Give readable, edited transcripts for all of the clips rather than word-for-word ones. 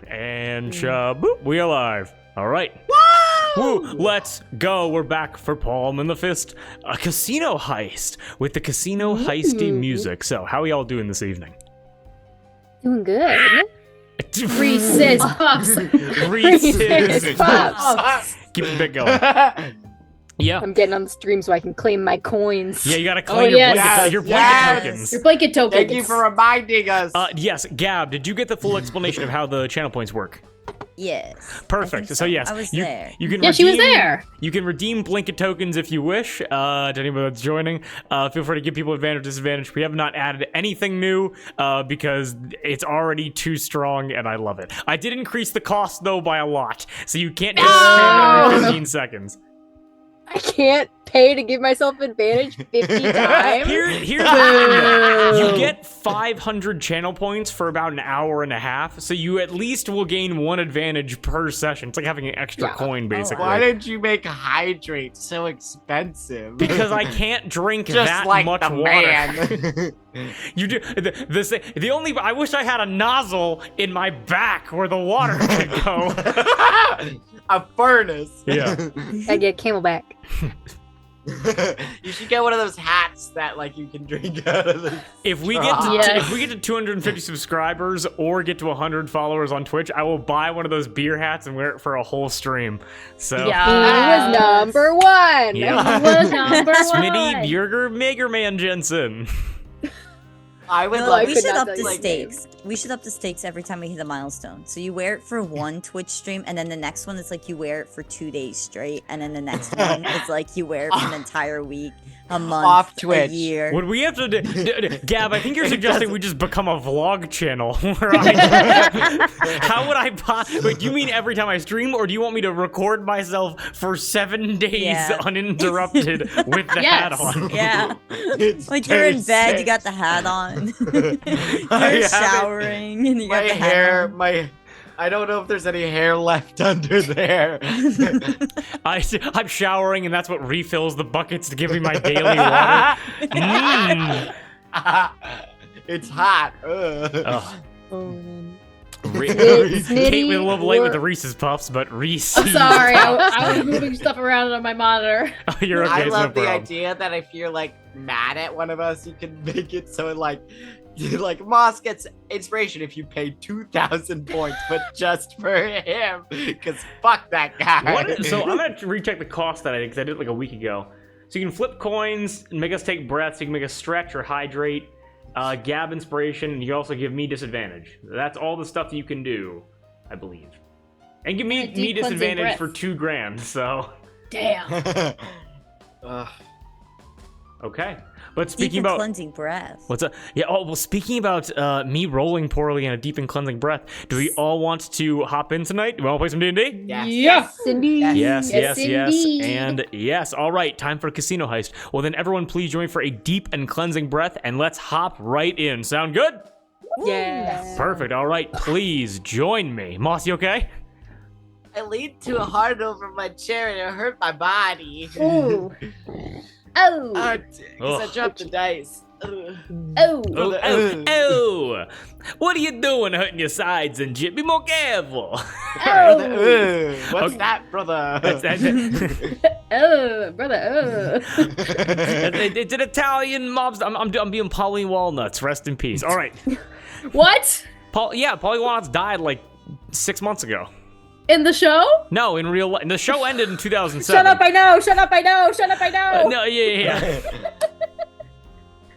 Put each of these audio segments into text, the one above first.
And boop, we are live. All right. Woo! Let's go. We're back for Palm in the Fist, a casino heist with the casino heisty music. So, how are y'all doing this evening? Doing good. Reese's Puffs. Reese's Puffs. Keep the bit going. Yeah. I'm getting on the stream so I can claim my coins. Yeah, you gotta claim your blanket tokens. Your blanket tokens. Thank you for reminding us. Yes, Gab, did you get the full explanation of how the channel points work? Yes. Perfect. So yes, I was there. You can Yeah, she was there. You can redeem blanket tokens if you wish. To anybody that's joining, feel free to give people advantage, disadvantage. We have not added anything new because it's already too strong, and I love it. I did increase the cost though by a lot, so you can't just spam every 15 seconds. I can't pay to give myself advantage 50 times. Here's the thing. You get 500 channel points for about an hour and a half, so you at least will gain one advantage per session. It's like having an extra coin, basically. Why did you make hydrate so expensive? Because I can't drink Just that like much the water. man. You do the only. I wish I had a nozzle in my back where the water could go. A furnace. Yeah. I get Camelback. You should get one of those hats that like you can drink out of. If we get to 250 subscribers or get to 100 followers on Twitch, I will buy one of those beer hats and wear it for a whole stream. So He was number one. Yeah. He was number one. Smitty Bjerger Magerman Jensen. I would No, like. we should not up the like stakes. We should up the stakes every time we hit a milestone. So you wear it for one Twitch stream, and then the next one is like you wear it for 2 days straight, and then the next one is like you wear it for an entire week, a month, Off a Twitch. year. Would we have to Gab, I think you're suggesting we just become a vlog channel. How would I wait, do you mean every time I stream, or do you want me to record myself for 7 days uninterrupted with the hat on? Yeah. Like you're in bed, you got the hat on. You're showering and you got My the hat hair, on. I don't know if there's any hair left under there. I'm showering, and that's what refills the buckets to give me my daily water. It's hot. Ugh. Kate was a little late with the Reese's Puffs, but Reese. I'm sorry. I was moving stuff around on my monitor. Oh, you're okay. I it's love no the problem. idea that if you're like mad at one of us, you can make it so like Moss gets inspiration if you pay 2,000 points, but just for him, because fuck that guy. So I'm gonna recheck the cost that I did, because I did it like a week ago. So you can flip coins and make us take breaths. You can make us stretch or hydrate. Gab inspiration, and you also give me disadvantage. That's all the stuff that you can do, I believe. And give me disadvantage for $2,000. So. Damn. Okay. But speaking Deep and about cleansing breath. what's up? Yeah. Oh well. Speaking about me rolling poorly and a deep and cleansing breath, do we all want to hop in tonight? Do we want to play some D&D? Yes. Cindy. Yes, indeed. and yes. All right, time for a casino heist. Well, then everyone please join for a deep and cleansing breath, and let's hop right in. Sound good? Yes. Perfect. All right, please join me. Moss, you okay? I leaned too hard over my chair and it hurt my body. Ooh. Oh. Because I dropped the dice. Ugh. Oh! What are you doing hurting your sides and shit? Be more careful. What's that, brother? Oh, brother. Oh. It's an Italian mob. I'm being Polly Walnuts. Rest in peace. All right. What? Polly Walnuts died like 6 months ago. In the show? No, in real life. The show ended in 2007. Shut up! I know. Shut up! I know. Shut up! I know. No, yeah.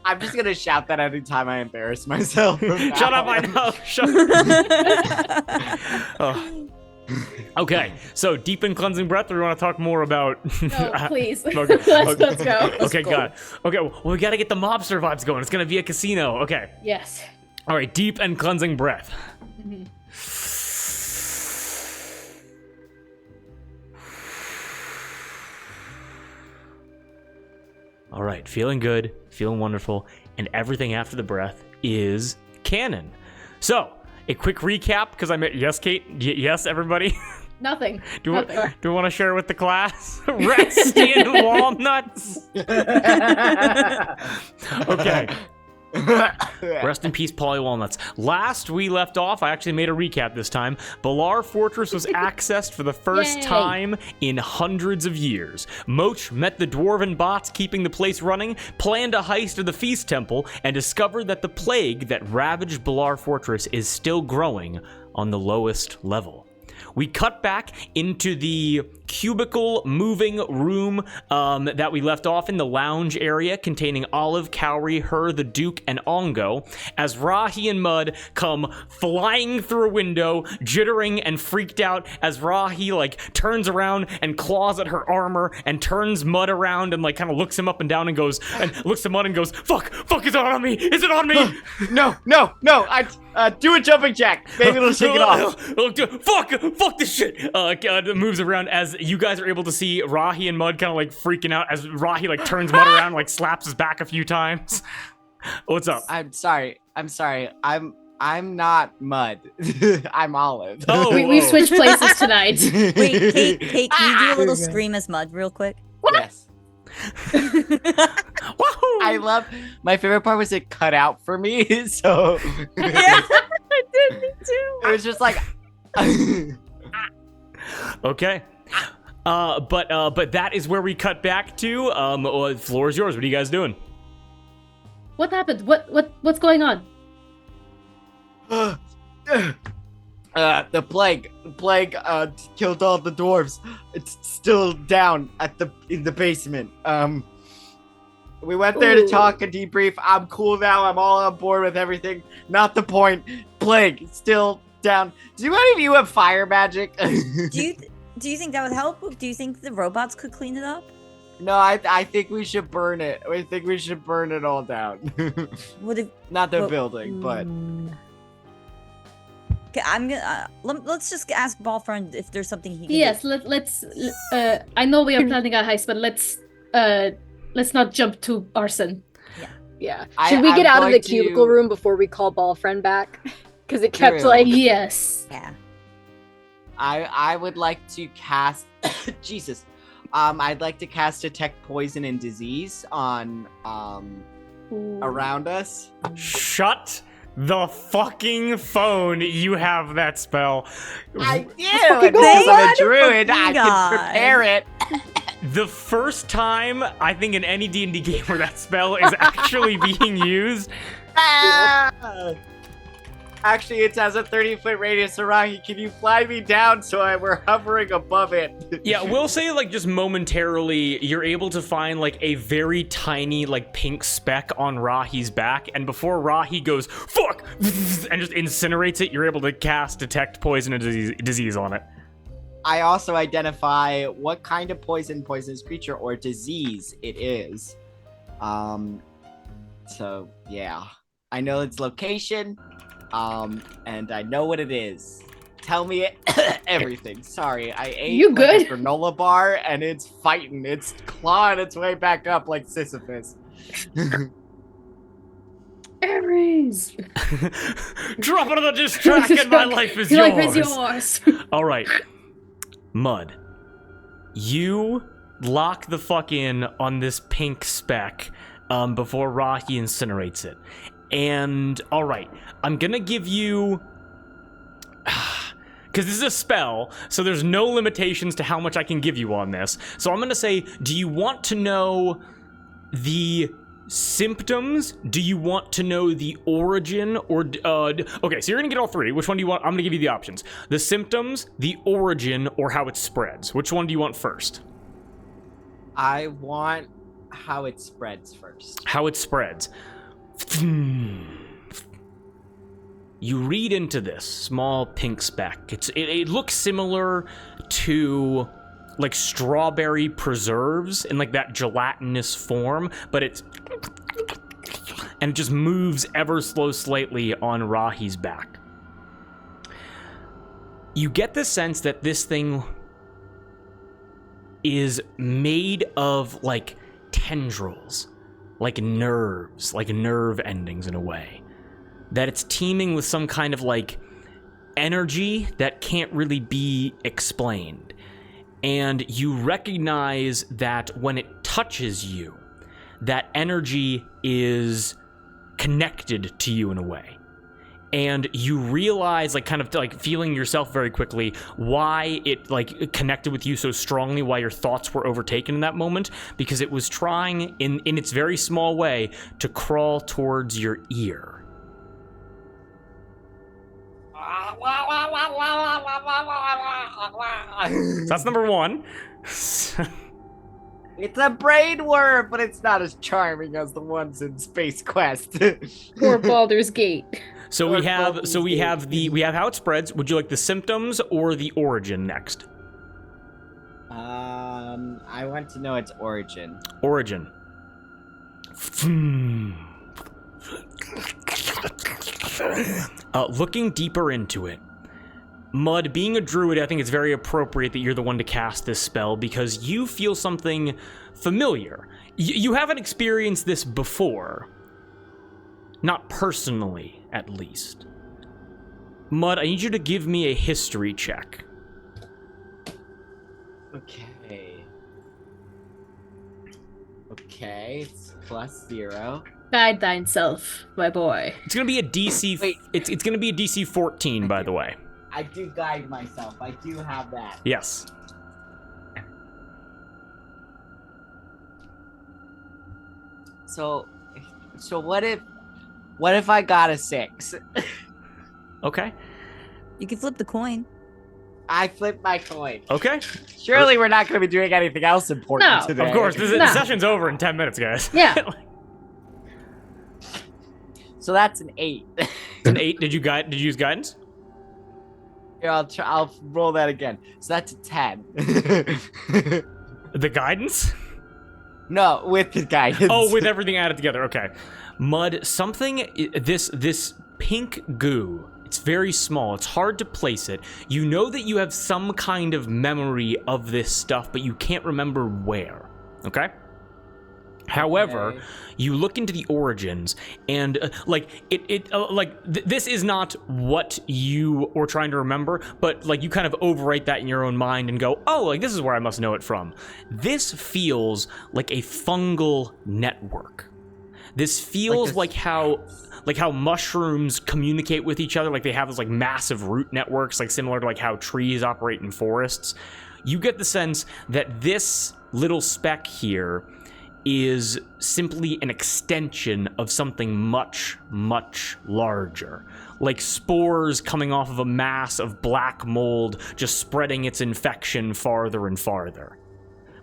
I'm just gonna shout that every time I embarrass myself. Shut up! I know. Shut up. Oh. Okay, so deep and cleansing breath. Or we want to talk more about? No, please. Okay. Let's go. Okay, got it. Okay, well, we gotta get the mobster vibes going. It's gonna be a casino. Okay. Yes. All right, deep and cleansing breath. All right, feeling good, feeling wonderful, and everything after the breath is canon. So, a quick recap, because yes, Kate? Yes, everybody? Nothing. Do Nothing. we want to share with the class? Resty and walnuts? Okay. Rest in peace, Polly Walnuts. Last we left off, I actually made a recap this time. Bular Fortress was accessed for the first Yay. time in hundreds of years. Moch met the dwarven bots keeping the place running, planned a heist of the Feast Temple, and discovered that the plague that ravaged Bular Fortress is still growing on the lowest level. We cut back into the cubicle moving room that we left off in the lounge area containing Olive, Cowrie, her, the Duke, and Ongo as Rahi and Mud come flying through a window, jittering and freaked out as Rahi turns around and claws at her armor and turns Mud around and kind of looks him up and down and goes and looks at Mud and goes, fuck, is it on me? Is it on me? No, I do a jumping jack. Maybe it'll shake it off. Fuck this shit. Moves around as you guys are able to see Rahi and Mud kind of freaking out as Rahi turns Mud around, slaps his back a few times. What's up? I'm sorry. I'm not Mud. I'm Olive. Oh, We switched places tonight. Wait, Kate, can you do a little scream as Mud real quick? Yes. Wahoo! I love. My favorite part was it cut out for me, so Yeah, I did, me too. it was just like. Okay. But that is where we cut back to. The floor is yours. What are you guys doing? What happened? What's going on? The plague killed all the dwarves. It's still down in the basement. We went there to Ooh. talk and debrief. I'm cool now. I'm all on board with everything. Not the point. Plague still down. Do any of you have fire magic? Do you think that would help? Do you think the robots could clean it up? No, I think we should burn it. I think we should burn it all down. Would it? Not the Well, building, but Okay, I'm gonna let's just ask Ballfriend if there's something he can Yes, do. let's. I know we are planning a heist, but let's not jump to arson. Yeah. I- Should we get I'm out of the going cubicle to- room before we call ball friend back? Because it kept True. Yes. Yeah. I would like to cast Jesus. I'd like to cast Detect Poison and Disease on around us. Shut the fucking phone. You have that spell. I do. fucking And go because I'm on. a druid, I Fucking can prepare it. The first time I think in any D&D game where that spell is actually being used. Ah! Actually, it has a 30-foot radius around you. Can you fly me down so we're hovering above it? Yeah, we'll say just momentarily you're able to find a very tiny pink speck on Rahi's back, and before Rahi goes fuck and just incinerates it, you're able to cast Detect Poison and disease on it. I also identify what kind of poisonous creature or disease it is. So yeah, I know its location. And I know what it is. Tell me everything. Sorry, I ate You good? a granola bar and it's fighting. It's clawing its way back up like Sisyphus. Ares. Drop another diss track and my life is Your yours. life is yours. All right, Mud, you lock the fuck in on this pink speck before Rahi incinerates it. And all right, I'm gonna give you, because this is a spell, so there's no limitations to how much I can give you on this. So I'm gonna say, do you want to know the symptoms? Do you want to know the origin? Or okay, so you're gonna get all three. Which one do you want? I'm gonna give you the options: the symptoms, the origin, or how it spreads. Which one do you want first? I want how it spreads first. How it spreads. You read into this small pink speck. It looks similar to strawberry preserves in that gelatinous form, but it just moves ever so slightly on Rahi's back. You get the sense that this thing is made of tendrils. Nerves, nerve endings in a way. That it's teeming with some kind of energy that can't really be explained. And you recognize that when it touches you, that energy is connected to you in a way. And you realize, like, kind of like feeling yourself very quickly, why it like connected with you so strongly, why your thoughts were overtaken in that moment, because it was trying in its very small way to crawl towards your ear. So that's number one. It's a brain worm, but it's not as charming as the ones in Space Quest. Or Baldur's Gate. So we have how it spreads. Would you like the symptoms or the origin next? I want to know its origin. Origin. Looking deeper into it, Mud, being a druid, I think it's very appropriate that you're the one to cast this spell because you feel something familiar. You haven't experienced this before. Not personally, at least. Mud, I need you to give me a history check. Okay, it's +0. Guide thyself, my boy. It's gonna be a DC. Wait. It's gonna be a DC 14, by the way. I do guide myself. I do have that. Yes. So what if I got a 6? Okay. You can flip the coin. I flipped my coin. Okay. Surely we're not going to be doing anything else important No, today. Of course. The No. session's over in 10 minutes, guys. Yeah. So that's an 8. An 8. Did you use guidance? Here, I'll roll that again. So that's a 10. The guidance? No, with the guidance. Oh, with everything added together. Okay. Mud, this pink goo, it's very small. It's hard to place it. You know that you have some kind of memory of this stuff, but you can't remember where. Okay? However, Okay. you look into the origins, and this is not what you were trying to remember, but like you kind of overwrite that in your own mind and go, oh, like this is where I must know it from. This feels like a fungal network. This feels like how mushrooms communicate with each other, like they have those like massive root networks, like similar to like how trees operate in forests. You get the sense that this little speck here is simply an extension of something much, much larger. Like spores coming off of a mass of black mold, just spreading its infection farther and farther.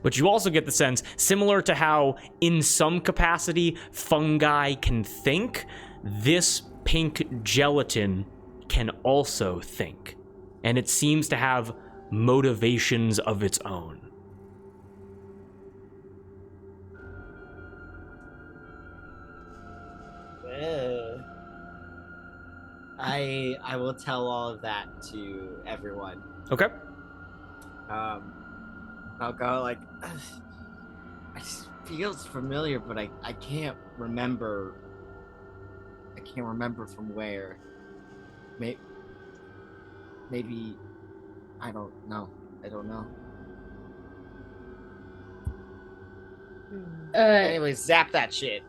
But you also get the sense, similar to how, in some capacity, fungi can think, this pink gelatin can also think. And it seems to have motivations of its own. I will tell all of that to everyone. Okay. I'll go like, it feels familiar, but I can't remember. I can't remember from where. Maybe I don't know. Anyway, zap that shit.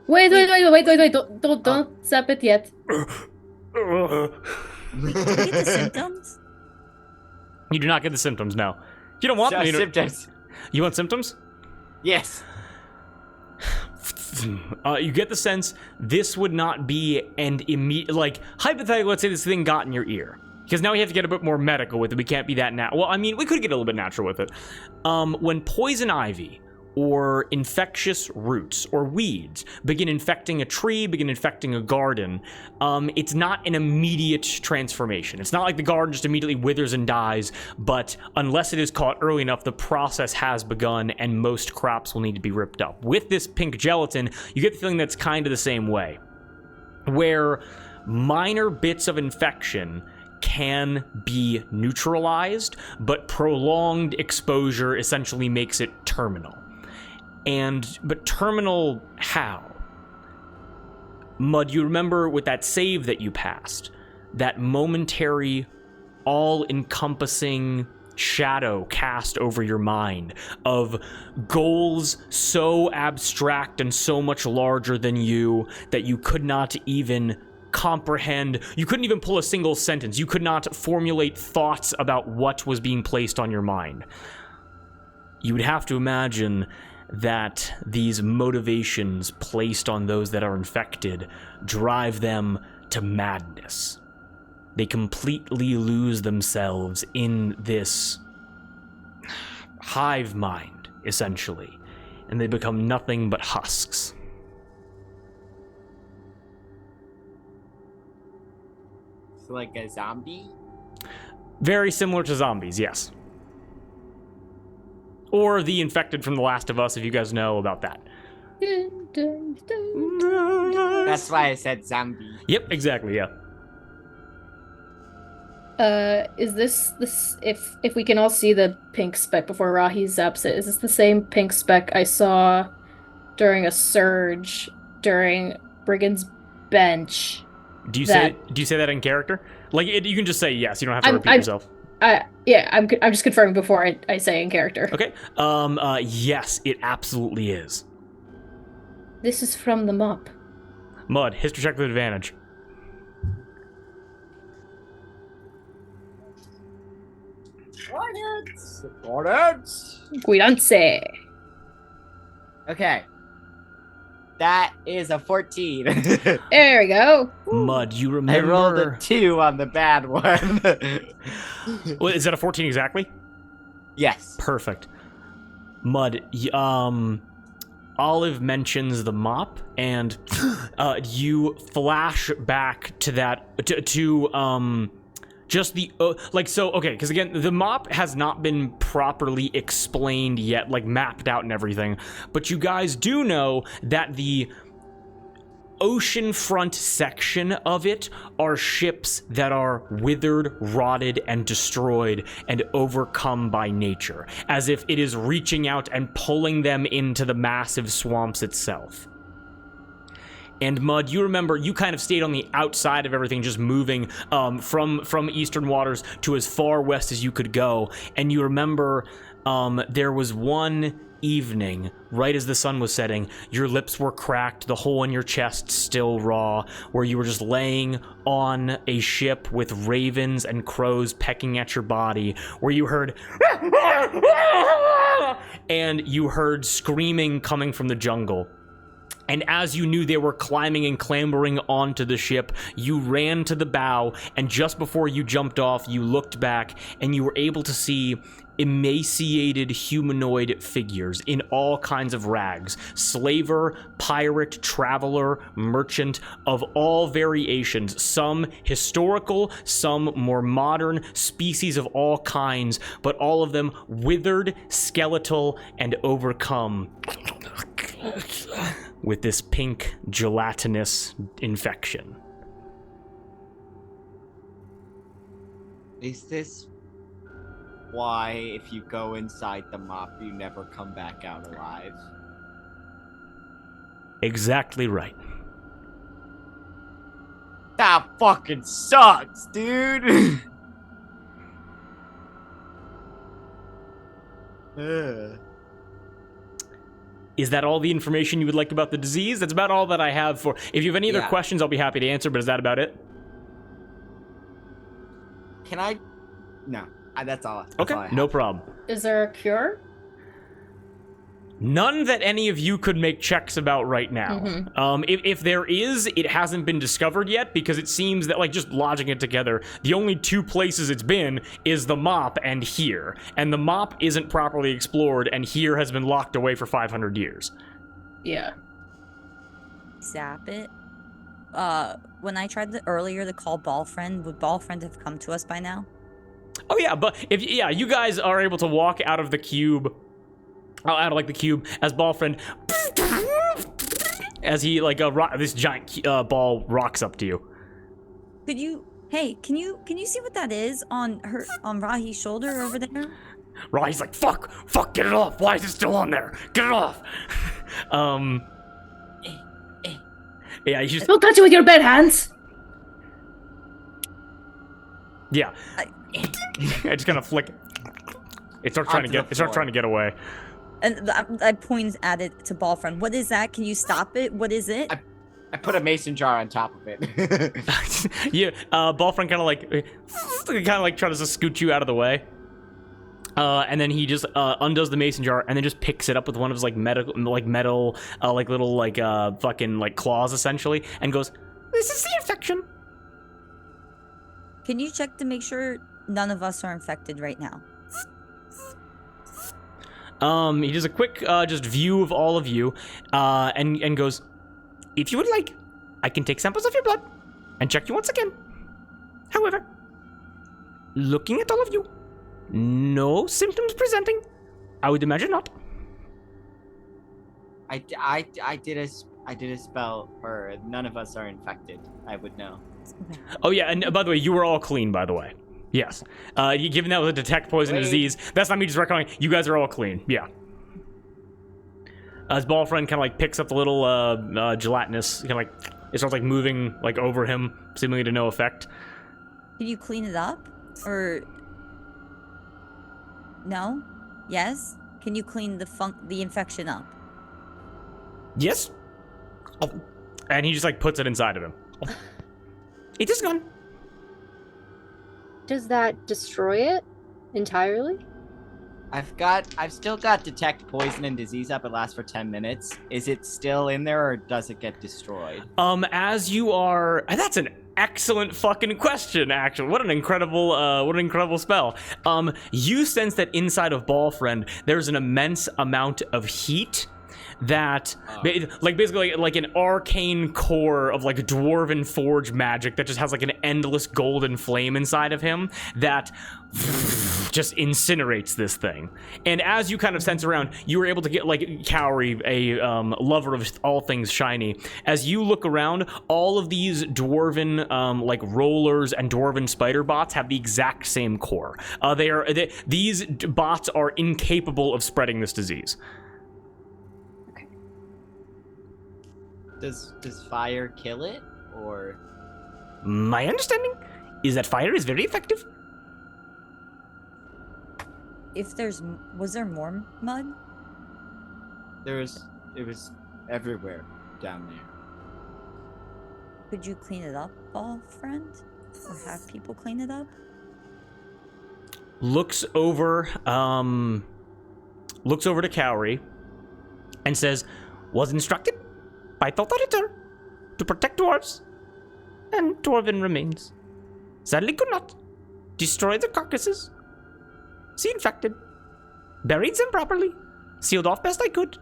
Wait, don't zap it yet. Wait, do you get the symptoms? You do not get the symptoms, no. You don't want them. Just symptoms. You want symptoms? Yes. You get the sense this would not be an immediate, like, hypothetically, let's say this thing got in your ear. Because now we have to get a bit more medical with it. We can't be that well, I mean, we could get a little bit natural with it. When poison ivy or infectious roots or weeds begin infecting a tree, begin infecting a garden, it's not an immediate transformation. It's not like the garden just immediately withers and dies, but unless it is caught early enough, the process has begun and most crops will need to be ripped up. With this pink gelatin, you get the feeling that's kind of the same way, where minor bits of infection can be neutralized, but prolonged exposure essentially makes it terminal. But terminal how? Mud, you remember with that save that you passed, that momentary, all-encompassing shadow cast over your mind of goals so abstract and so much larger than you that you could not even comprehend. You couldn't even pull a single sentence. You could not formulate thoughts about what was being placed on your mind. You would have to imagine that these motivations placed on those that are infected drive them to madness. They completely lose themselves in this hive mind, essentially, and they become nothing but husks. So like a zombie? Very similar to zombies, yes. Or the infected from The Last of Us, if you guys know about that. Dun, dun, dun. That's why I said zombie. Yep, exactly, yeah. Is this if we can all see the pink speck before Rahi zaps it, is this the same pink speck I saw during a surge during Brigand's Bench? Do you say that in character? Like, you can just say yes, you don't have to repeat yourself. Yeah, I'm just confirming before I say in character. Okay. Yes, it absolutely is. This is from the mop. Mud, history check with advantage. Guidance. Okay. That is a 14. There we go. Mud, you I remember... rolled a 2 on the bad one. Well, is that a 14 exactly? Yes. Perfect. Mud, Olive mentions the mop, and you flash back to that, just the, okay, because again, the mop has not been properly explained yet, like mapped out and everything, but you guys do know that the oceanfront section of it are ships that are withered, rotted, and destroyed and overcome by nature, as if it is reaching out and pulling them into the massive swamps itself. And Mud, you remember, you kind of stayed on the outside of everything, just moving from Eastern Waters to as far west as you could go. And you remember there was one evening, right as the sun was setting, your lips were cracked, the hole in your chest still raw, where you were just laying on a ship with ravens and crows pecking at your body, where you heard and you heard screaming coming from the jungle. And as you knew they were climbing and clambering onto the ship, you ran to the bow, and just before you jumped off, you looked back, and you were able to see emaciated humanoid figures in all kinds of rags. Slaver, pirate, traveler, merchant, of all variations. Some historical, some more modern, species of all kinds, but all of them withered, skeletal, and overcome with this pink gelatinous infection. Is this why, if you go inside the mop, you never come back out alive? Exactly right. That fucking sucks, dude! Is that all the information you would like about the disease? That's about all that I have for... If you have any other questions, I'll be happy to answer, but is that about it? Can I... No. That's all. That's okay, all I have. no problem. Is there a cure? None that any of you could make checks about right now. Mm-hmm. If there is, it hasn't been discovered yet, because it seems that, like, just lodging it together, the only two places it's been is the mop and here. And the mop isn't properly explored, and here has been locked away for 500 years. Yeah. Zap it. When I tried earlier to call Ballfriend, would Ballfriend have come to us by now? Oh yeah, but you guys are able to walk out of the cube, out of like the cube as Ballfriend, as he like this giant ball rocks up to you. Could you? Hey, can you see what that is on Rahi's shoulder over there? Rahi's like, fuck, get it off. Why is it still on there? Get it off. Yeah, you just Don't touch it with your bare hands. yeah. I just kind of flick. It starts trying to Onto the get away. And I point at it to ball friend. What is that? Can you stop it? What is it? I put a mason jar on top of it. Yeah, ball friend kind of like tries to scoot you out of the way. And then he just undoes the mason jar and then just picks it up with one of his metal little fucking claws essentially and goes, "This is the infection." Can you check to make sure none of us are infected right now? He does a quick just view of all of you, and goes, "If you would like, I can take samples of your blood and check you once again. However, looking at all of you, no symptoms presenting. I would imagine not." I did a spell for none of us are infected. I would know. Okay. Oh yeah, and by the way, you were all clean, by the way. Yes. Given that was a detect poison disease, that's not me just recommending. You guys are all clean. Yeah. His ball friend kind of picks up the little gelatinous, it starts moving over him, seemingly to no effect. Can you clean it up? Or no? Yes? Can you clean the infection up? Yes. Oh. And he just puts it inside of him. Oh. It is gone. Does that destroy it entirely? I've still got detect poison and disease up. It lasts for 10 minutes. Is it still in there or does it get destroyed? As you are, that's an excellent fucking question, actually. What an incredible spell. You sense that inside of Ballfriend, there's an immense amount of heat that basically an arcane core of dwarven forge magic that just has an endless golden flame inside of him that just incinerates this thing. And as you kind of sense around, you were able to get Cowrie, a lover of all things shiny. As you look around, all of these dwarven rollers and dwarven spider bots have the exact same core. These bots are incapable of spreading this disease. Does fire kill it, or? My understanding is that fire is very effective. Was there more mud? It was everywhere down there. Could you clean it up, ball friend? Or have people clean it up? Looks over to Cowrie and says, "Was instructed by Auditor to protect dwarves and dwarven remains. Sadly could not. Destroy the carcasses. See infected. Buried them properly. Sealed off best I could.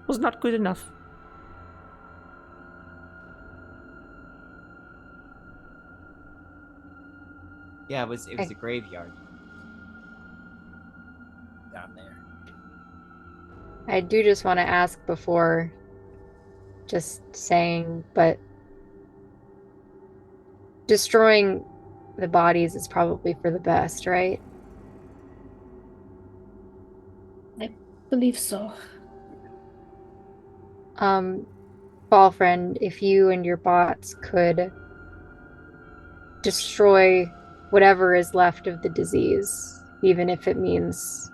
Was not good enough." Yeah, it was a graveyard down there. I do just want to ask before just saying, but destroying the bodies is probably for the best, right? I believe so. Ball friend, if you and your bots could destroy whatever is left of the disease, even if it means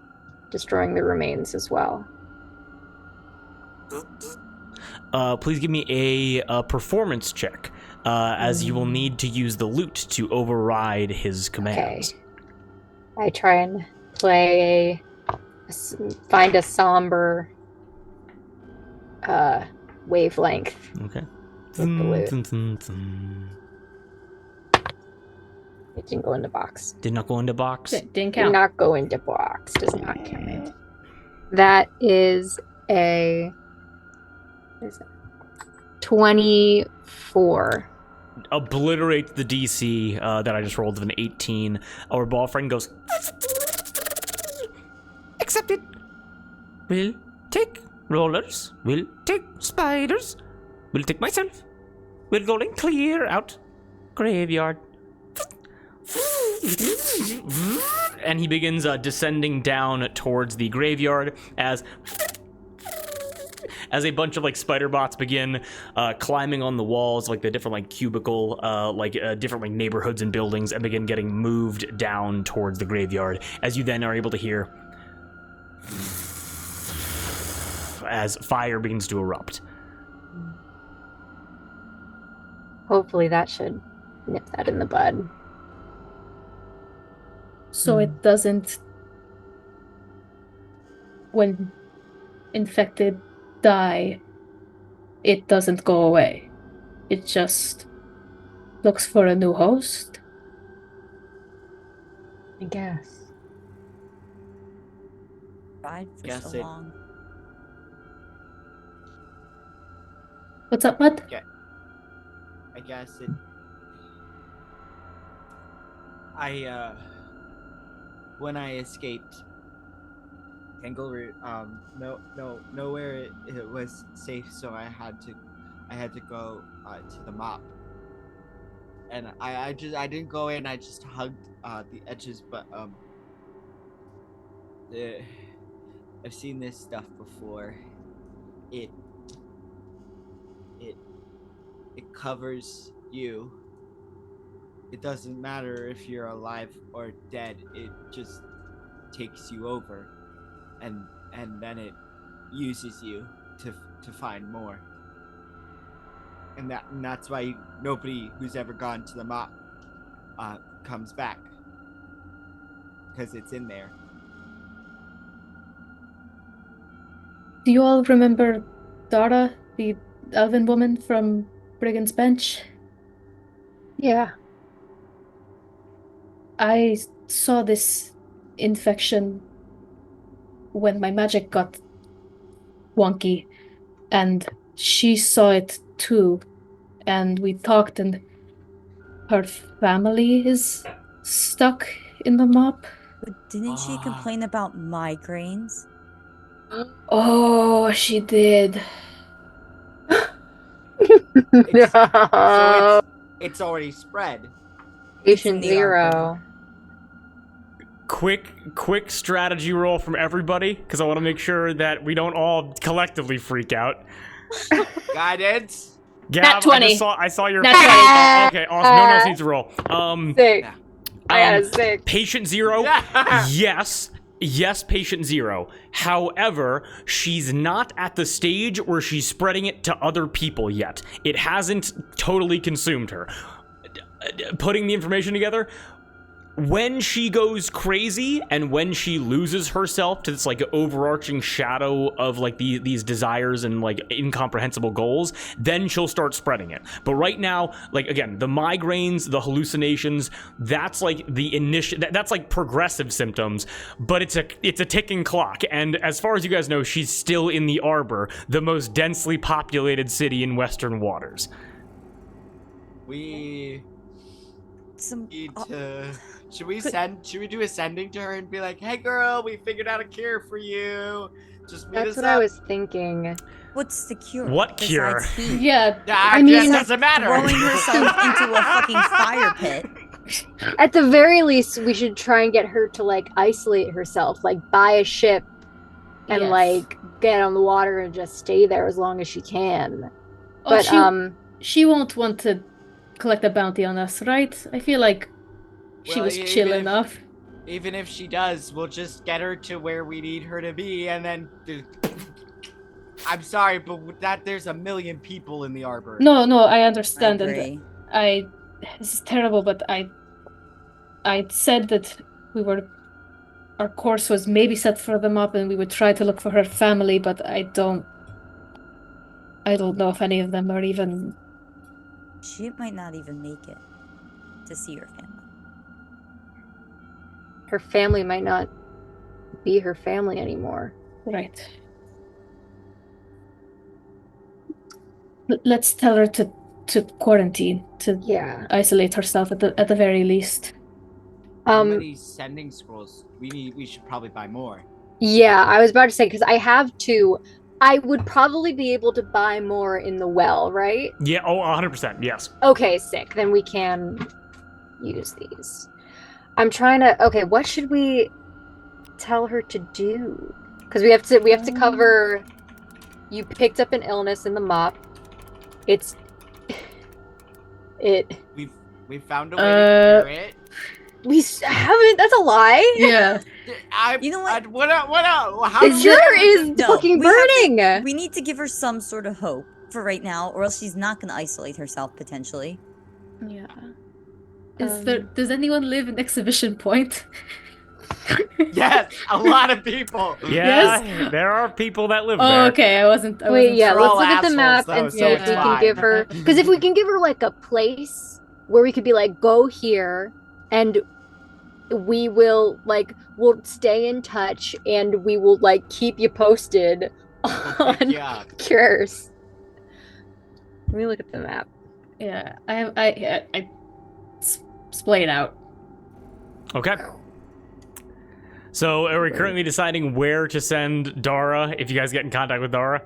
destroying the remains as well. Please give me a performance check, as you will need to use the loot to override his commands. Okay. I try and find a somber wavelength. Okay. With the loot. It didn't go in the box. Did not go into box. Didn't Did count. not go into box. Does not count. That is a 24. Obliterate the DC that I just rolled of an 18. Our ball friend goes, "Accepted. We'll take rollers. We'll take spiders. We'll take myself. We're going clear out graveyard." And he begins descending down towards the graveyard as a bunch of like spider bots begin climbing on the walls, like the different like cubicle, different like neighborhoods and buildings, and begin getting moved down towards the graveyard. As you then are able to hear as fire begins to erupt. Hopefully that should nip that in the bud. So it doesn't. When infected die, it doesn't go away. It just looks for a new host. I guess. Tried for Guess so it- long. What's up, Mud? I guess it. When I escaped Tangleroot, nowhere it was safe, so I had to go to the mop. And I didn't go in. I just hugged the edges, but I've seen this stuff before. It covers you. It doesn't matter if you're alive or dead. It just takes you over, and then it uses you to find more. And that's why nobody who's ever gone to the mop comes back, because it's in there. Do you all remember Dara, the elven woman from Brigand's Bench? Yeah. I saw this infection when my magic got wonky, and she saw it too, and we talked, and her family is stuck in the mop. But didn't she complain about migraines? Oh, she did. No. It's already spread. Patient It's in the archive. 0. Quick strategy roll from everybody, because I want to make sure that we don't all collectively freak out. Guidance. Gab, Nat 20. I saw your. Nat 20. Okay, awesome. No one else needs to roll. 6. Yeah. I got a 6. Patient 0. Yeah. Yes, patient 0. However, she's not at the stage where she's spreading it to other people yet. It hasn't totally consumed her. Putting the information together, when she goes crazy and when she loses herself to this like overarching shadow of like these desires and like incomprehensible goals, then she'll start spreading it. But right now, like again, the migraines, the hallucinations, that's like the initial, that's like progressive symptoms, but it's a ticking clock. And as far as you guys know, she's still in the Arbor, the most densely populated city in Western Waters. We Some need to. Should we do a sending to her and be like, "Hey, girl, we figured out a cure for you. Just meet That's us what up." I was thinking. What's the cure? What cure? besides heat? Yeah, I mean, mean, it doesn't matter. Throwing herself into a fucking fire pit. At the very least, we should try and get her to like isolate herself, like buy a ship and Yes. like get on the water and just stay there as long as she can. Oh, But she won't want to collect a bounty on us, right? I feel like she Well, was even chill if- enough. Even if she does, we'll just get her to where we need her to be, and then. I'm sorry, but there's a million people in the Arbor. No, I I understand, agree. and this is terrible, but I said that our course was maybe set for them up, and we would try to look for her family, but I don't know if any of them are even. She might not even make it to see her family. her family might not be her family anymore. Right. Let's tell her to quarantine, to Yeah. isolate herself at the very least. How many sending scrolls? We should probably buy more. Yeah, I was about to say, because I have 2. I would probably be able to buy more in the well, right? Yeah, 100%, yes. Okay, sick. Then we can use these. I'm trying to. Okay, what should we tell her to do? Because we have to cover You picked up an illness in the mop. We found a way to cure it. We haven't. That's a lie. Yeah. You know what? What? How It do we- sure is No, fucking we have to- burning. We need to give her some sort of hope for right now, or else she's not going to isolate herself potentially. Yeah. Does anyone live in Exhibition Point? Yes, a lot of people. Yeah, there are people that live Oh, there. okay. I wasn't. Wait, yeah, They're let's all look at the map assholes, and though, see so if it's we can fine. give her. Because if we can give her like a place where we could be like, go here, and we'll stay in touch, and we will like keep you posted We'll pick on you up. cures. Let me look at the map. Yeah. I splayed out. Okay. So, are we currently deciding where to send Dara if you guys get in contact with Dara?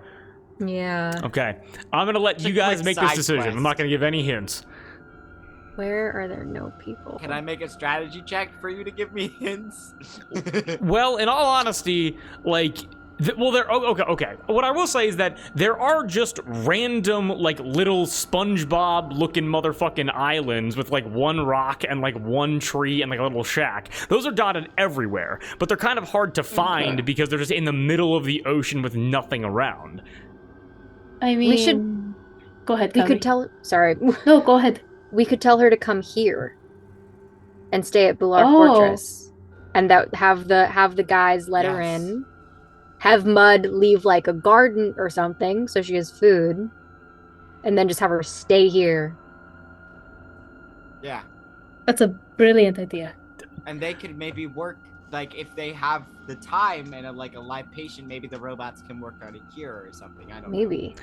Yeah. Okay. I'm going to let It's a you guys quick make this side decision. quest. I'm not going to give any hints. Where are there no people? Can I make a strategy check for you to give me hints? Well, in all honesty, like, okay. What I will say is that there are just random, like, little SpongeBob-looking motherfucking islands with, like, one rock and, like, one tree and, like, a little shack. Those are dotted everywhere, but they're kind of hard to find because they're just in the middle of the ocean with nothing around. I mean, We should- Go ahead. We Kami. could tell. Sorry. No, go ahead. We could tell her to come here and stay at Bular Oh. Fortress, and that have the guys let her Yes. in. Have Mud leave like a garden or something so she has food, and then just have her stay here. Yeah, That's a brilliant idea. and they could maybe work, like, if they have the time and a live patient, maybe the robots can work on a cure or something. I don't know. Maybe.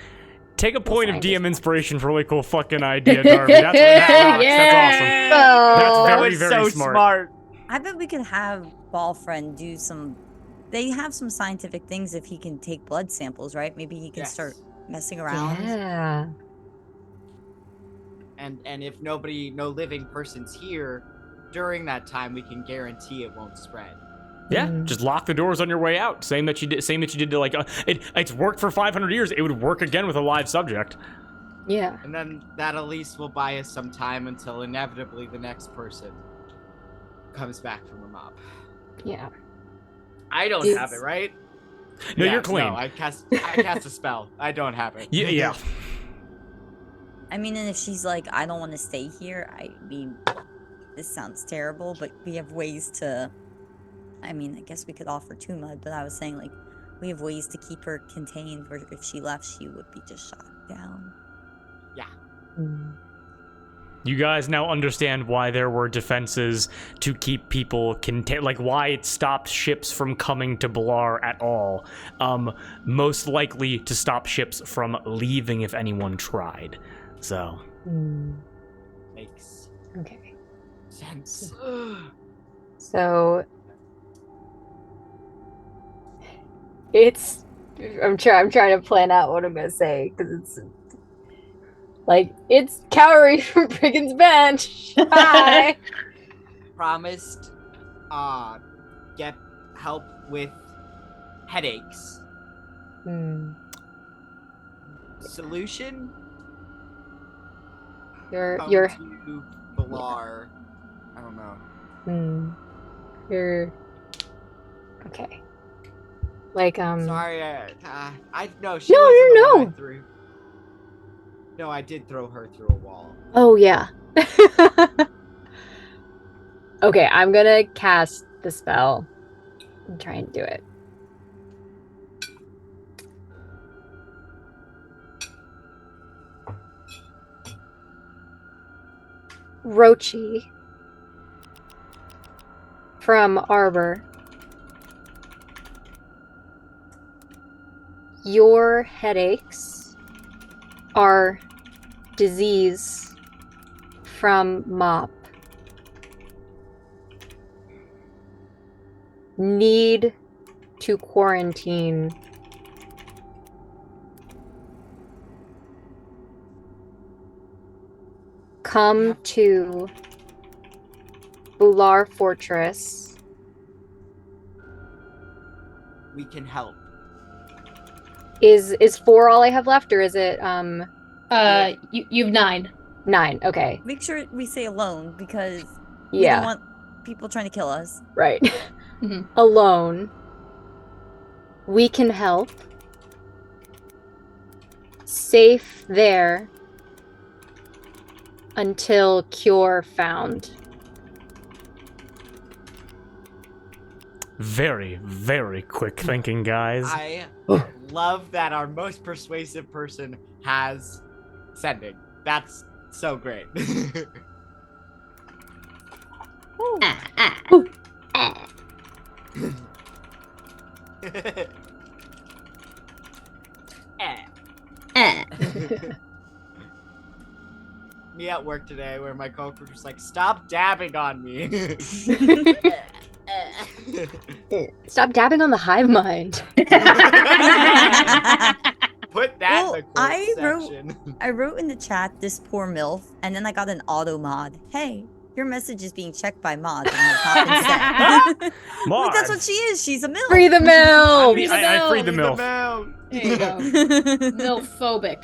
Take a point of scientist DM inspiration for a really cool fucking idea, Darby. That rocks. That's awesome. Oh, That's That very, was very so smart. I bet we could have Ballfriend do some. They have some scientific things if he can take blood samples, right? Maybe he can Yes. start messing around. yeah. And if no living person's here during that time, we can guarantee it won't spread. Yeah, Mm. just lock the doors on your way out. Same that you did to like it's worked for 500 years. It would work again with a live subject. Yeah. And then that at least will buy us some time until inevitably the next person comes back from the mob. Yeah. I don't Is- have it, right? No, you're Yes, clean. No, I cast a spell. I don't have it. Yeah. I mean, and if she's like, I don't want to stay here, I mean, this sounds terrible, but we have ways to. I mean, I guess we could offer to Mud, but I was saying, like, we have ways to keep her contained, where if she left, she would be just shot down. Mm. You guys now understand why there were defenses to keep people contained, like why it stopped ships from coming to Bular at all. Most likely to stop ships from leaving if anyone tried. So. Mm. Makes Okay. sense. So it's I'm trying to plan out what I'm gonna say because it's like it's Cowrie from Brigand's Bench. Hi. Promised get help with headaches. Hmm. Solution? You're Come to Bular. I don't know. you're okay. Like Sorry, I no. She No, wasn't the no, one no. I threw. No, I did throw her through a wall. Oh yeah. Okay, I'm gonna cast the spell and try and do it. Rochi from Arbor. Your headaches are disease from MOP. Need to quarantine. Come Yep. to Bular Fortress. We can help. Is 4 all I have left, or is it You've 9. 9? Okay. Make sure we say alone because we Yeah. don't want people trying to kill us. Right. Mhm. Alone. We can help. Safe there until cure found. Very, very quick thinking, guys. I love that our most persuasive person has sending. That's so great. Me at work today where my coworker was like, stop dabbing on me. Stop dabbing on the hive mind. Put that Well, in the quote section. I wrote in the chat this poor MILF, and then I got an auto mod. Hey, your message is being checked by mods and has not been sent. Like, that's what Mods. she is. She's a MILF. Free the milk! I freed the Leave MILF. There you go. Milphobic.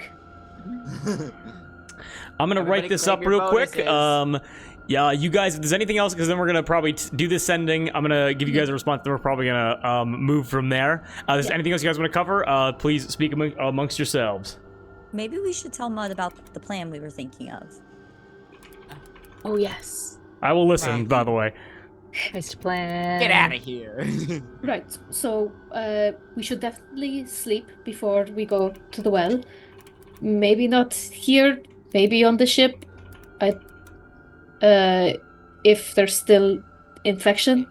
I'm gonna Everybody write this claim up your real quick. bonuses. Yeah, you guys, if there's anything else, because then we're gonna probably do this sending. I'm gonna give you guys a response, then we're probably gonna move from there. Is there anything else you guys want to cover? Please speak amongst yourselves. Maybe we should tell Mud about the plan we were thinking of. Oh, yes. I will listen, Right. by the way. Nice plan. Get out of here. Right. So, we should definitely sleep before we go to the well. Maybe not here. Maybe on the ship. If there's still infection.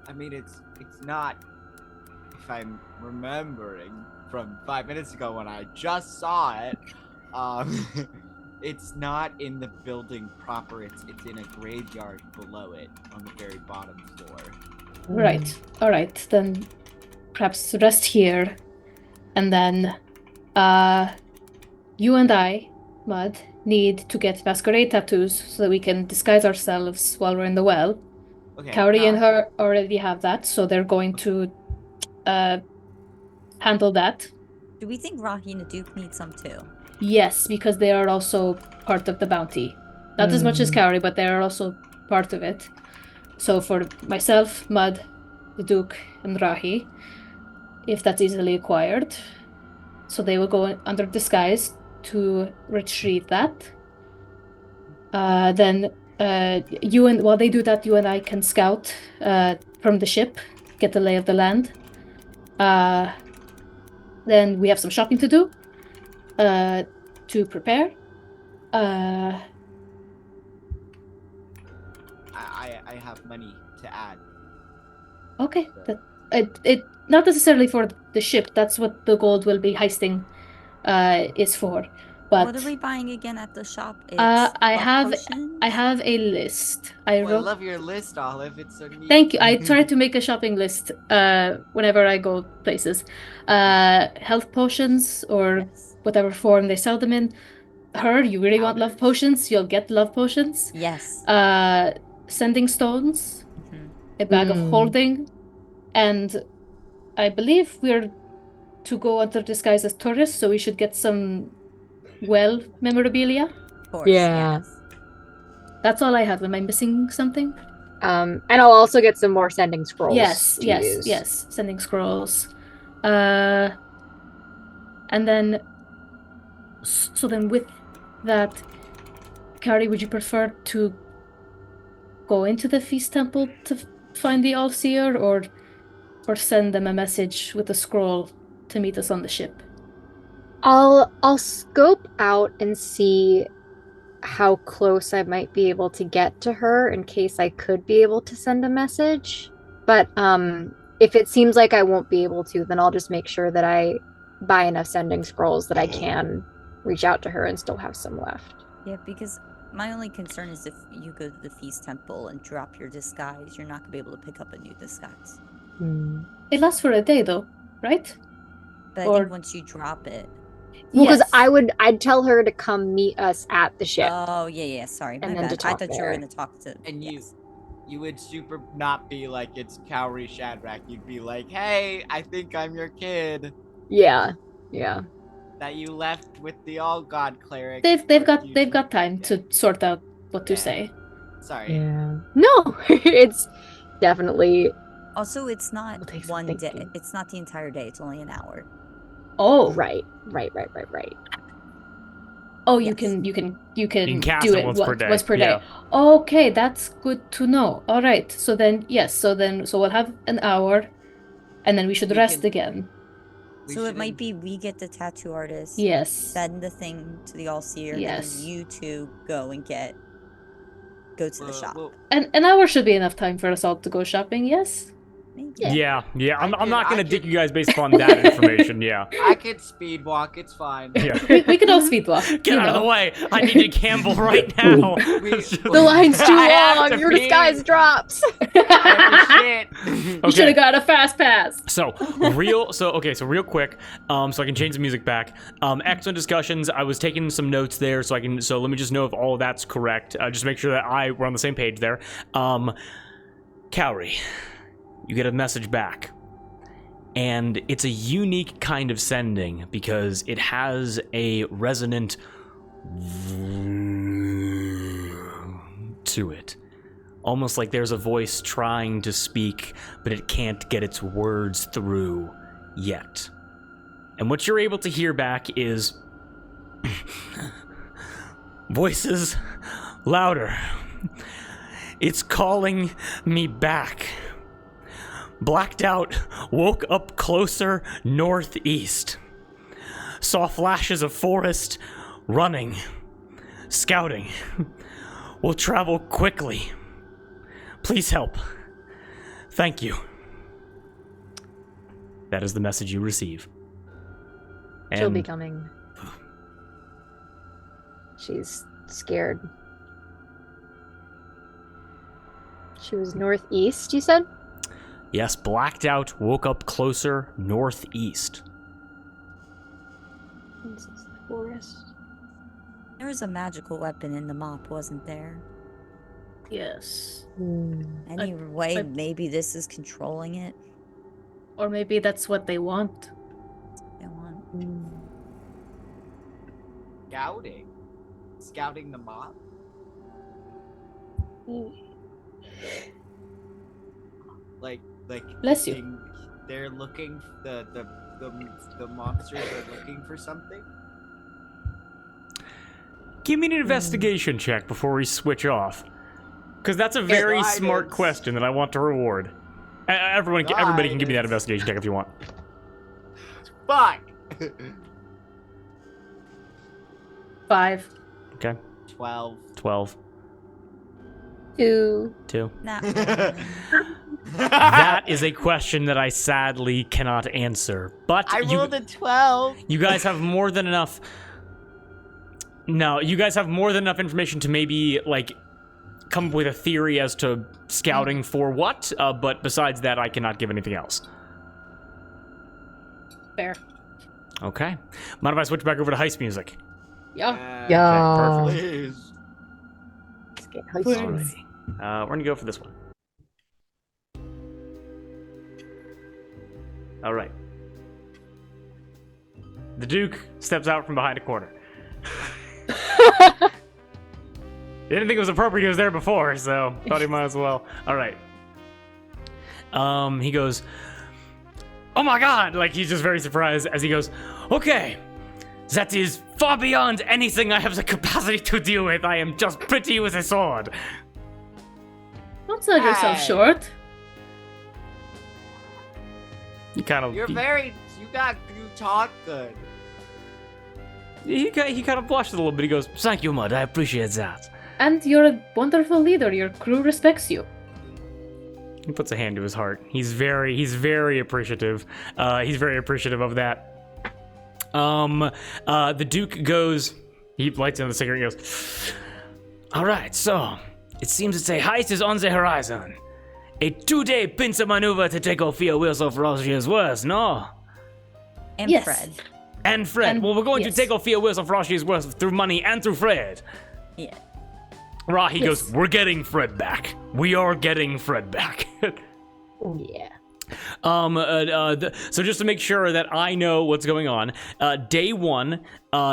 I mean, it's not, if I'm remembering from 5 minutes ago when I just saw it, it's not in the building proper. It's in a graveyard below it on the very bottom floor. Right. All right. Then perhaps rest here, and then you and I, Mud, need to get masquerade tattoos so that we can disguise ourselves while we're in the well. Okay. Kaori and now- her already have that, so they're going to handle that. Do we think Rahi and the Duke need some too? Yes, because they are also part of the bounty. Not as much as Kaori, but they are also part of it. So for myself, Mud, the Duke, and Rahi, if that's easily acquired. So they will go under disguise to retrieve that. Then while they do that, you and I can scout from the ship, get the lay of the land. Then we have some shopping to do to prepare. I have money to add. Okay, it not necessarily for the ship. That's what the gold will be heisting is for. But What are we buying again at the shop? It's I love have potions? a list. I Oh, I wrote. love your list, Olive. It's so neat. Thank you. I try to make a shopping list whenever I go places. Health potions or Yes. whatever form they sell them in. You really want love Powders. potions? You'll get love potions. Yes. Sending stones, Mhm. a bag of Mm. holding, and I believe we're to go under disguise as tourists, so we should get some memorabilia. Of course. Yeah. Yes. That's all I have. Am I missing something? And I'll also get some more sending scrolls. Yes, to yes, use. yes. Sending scrolls. And then, so then with that, Kari, would you prefer to go into the feast temple to find the All-Seer, or send them a message with a scroll to meet us on the ship? I'll scope out and see how close I might be able to get to her in case I could be able to send a message. But if it seems like I won't be able to, then I'll just make sure that I buy enough sending scrolls that I can reach out to her and still have some left. Yeah, because my only concern is if you go to the feast temple and drop your disguise, you're not gonna be able to pick up a new disguise. It lasts for a day, though, right? But I Or- think once you drop it. Well, because Yes. I'd tell her to come meet us at the ship. Oh yeah. Sorry, my And then bad. to I talk thought you there. were gonna talk to. And yes. you would super not be like, it's Cowrie Shadrach. You'd be like, hey, I think I'm your kid. Yeah. Yeah. that you left with the All God cleric. They've got time to sort out what to Yeah. say. Sorry. Yeah. No, it's definitely. Also, it's not We'll take some one day. thinking. It's not the entire day. It's only an hour. Oh, Right. oh, Yes. you can cast do it it once per day. once per Yeah. day. Okay, that's good to know. All right, so we'll have an hour, and then we should We rest can- again. We So it should might be we get the tattoo artist, Yes. send the thing to the All-Seer, Yes. and then you two go to the shop. well, And an hour should be enough time for us all to go shopping. Yes. Maybe. Yeah. Yeah. I'm not I gonna could- dick you guys based upon that information. Yeah. I could speed walk. It's fine. Yeah. We can all speed walk. Get you out of the know. way! I need to gamble right now. The line's too I have long. to Your pee. disguise drops. Shit. You should have got a fast pass. So real quick, so I can change the music back. Excellent discussions. I was taking some notes there, so let me just know if all of that's correct. Just make sure that we're on the same page there. Cowrie, you get a message back. And it's a unique kind of sending because it has a resonant to it. Almost like there's a voice trying to speak, but it can't get its words through yet. And what you're able to hear back is voices louder. It's calling me back. Blacked out, woke up closer northeast. Saw flashes of forest, running, scouting. Will travel quickly. Please help. Thank you. That is the message you receive. She'll be And coming. She's scared. She was northeast, you said? yes, blacked out, woke up closer northeast. This is the forest. There was a magical weapon in the mop, wasn't there? Yes. Anyway, I- maybe this is controlling it. Or maybe that's what they want. I want. Scouting the mob. Like Bless you. They're looking the monsters are looking for something. Give me an investigation check before we switch off. Because that's a very smart Guidance. question that I want to reward. Everybody can give me that Guidance. investigation check if you want. Fuck. 5. Okay. 12. 12. 2. 2. Nah. That is a question that I sadly cannot answer. But I rolled a 12. you guys have more than enough. No, you guys have more than enough information to maybe, like, come up with a theory as to scouting for what. But besides that, I cannot give anything else. Fair. Okay. Mind if I switch back over to heist music? Yeah. Yeah. perfect. Please. Let's get heist. Alrighty. We're gonna go for this one. Alright. The Duke steps out from behind a corner. Didn't think it was appropriate, he was there before, so thought he might as well. Alright. He goes, oh my god! Like, he's just very surprised as he goes, okay, that is far beyond anything I have the capacity to deal with. I am just pretty with a sword. Don't sell yourself Hey. short. He kind of... You talk good. He kind of blushed a little bit. He goes, thank you, Mud. I appreciate that. And you're a wonderful leader. Your crew respects you. He puts a hand to his heart. He's very appreciative. He's very appreciative of that. The Duke goes, he lights another cigarette and goes, all right, so it seems that a heist is on the horizon. A 2-day pincer maneuver to take Ophia Wheels off Roger's worst, no? And Yes. Fred. And Fred. And- Well, we're going yes. to take Ophia Wheels off Roger's worst through money and through Fred. Yeah. Rahi Yes. goes, we're getting Fred back. We are getting Fred back. Yeah. So just to make sure that I know what's going on, day 1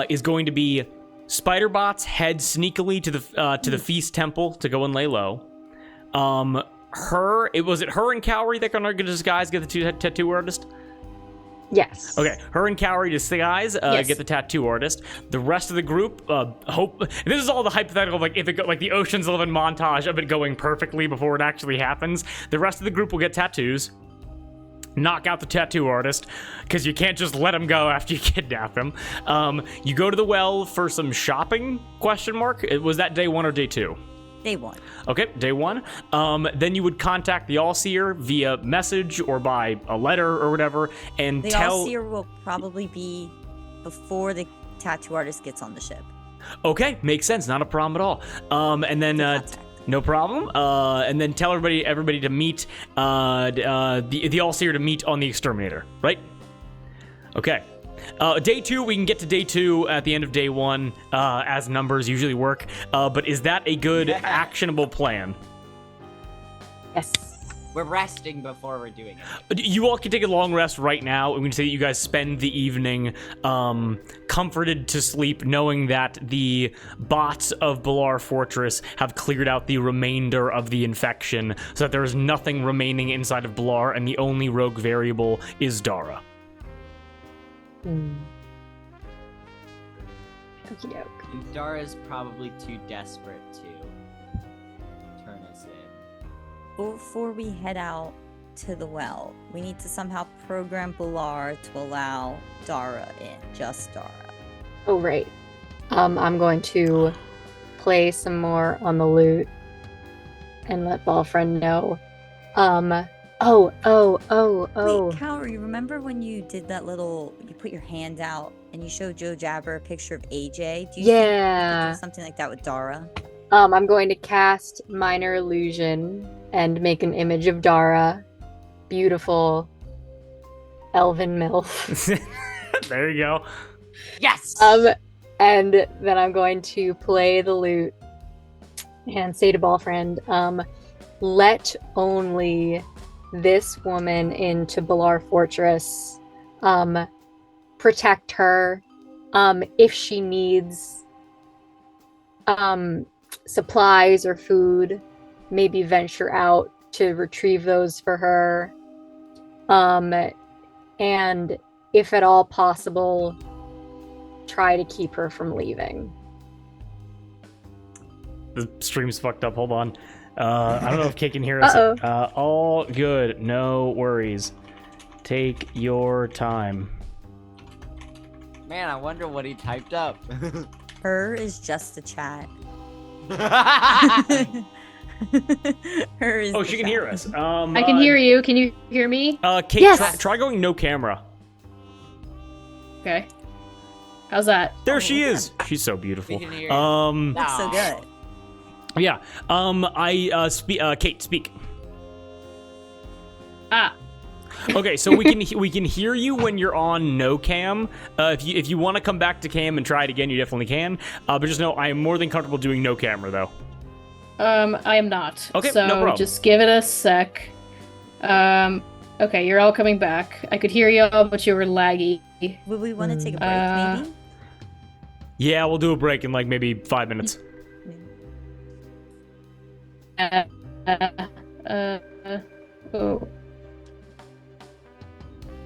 is going to be Spiderbots head sneakily to the Feast Temple to go and lay low. Was it her and Cowrie that gonna disguise get the tattoo artist? Yes. Okay, her and Cowrie disguise Yes. get the tattoo artist. The rest of the group hope. This is all the hypothetical, like if it like the Ocean's 11 montage of it going perfectly before it actually happens. The rest of the group will get tattoos. Knock out the tattoo artist, because you can't just let him go after you kidnap him. You go to the well for some shopping, question mark? Was that day 1 or day 2? Day 1. Okay, day 1. Then you would contact the All-Seer via message or by a letter or whatever, and The tell... All-Seer will probably be before the tattoo artist gets on the ship. Okay, makes sense, not a problem at all. And then... Contact. No problem. And then tell everybody to meet, the All-Seer to meet on the Exterminator, right? Okay. Day 2, we can get to day 2 at the end of day 1, as numbers usually work. But is that a good, actionable plan? Yes. We're resting before we're doing it. You all can take a long rest right now. I'm going to say that you guys spend the evening comforted to sleep, knowing that the bots of Bular Fortress have cleared out the remainder of the infection, so that there is nothing remaining inside of Bular, and the only rogue variable is Dara. Okie doke. And Dara's probably too desperate to turn us in. Before we head out to the well, we need to somehow program Bular to allow Dara in. Just Dara. Oh, right. I'm going to play some more on the lute and let Ballfriend know. Wait, Cowrie, remember when you did that you put your hand out and you showed Joe Jabber a picture of AJ? Do you think we could do something like that with Dara? I'm going to cast Minor Illusion and make an image of Dara. Beautiful elven MILF. There you go. Yes! And then I'm going to play the lute and say to Ballfriend, let only this woman into Bular Fortress. Protect her. If she needs supplies or food, maybe venture out to retrieve those for her. And if at all possible, try to keep her from leaving. The stream's fucked up. Hold on. I don't know if Kate can hear us. All good. No worries. Take your time. Man, I wonder what he typed up. Her is just a chat. Her is Oh, she can hear us. I can hear you. Can you hear me? Kate, Yes. try going no camera. Okay. How's that? There she is. She's so beautiful. We can hear you. Looks so good. Yeah. Kate, speak. Ah. Okay, so we can hear you when you're on no cam. If you want to come back to cam and try it again, you definitely can. But just know I am more than comfortable doing no camera though. I am not. Okay, so no problem. just give it a sec. Okay, you're all coming back. I could hear y'all, but you were laggy. Would we want to take a break, maybe? Yeah, we'll do a break in like maybe 5 minutes. Oh.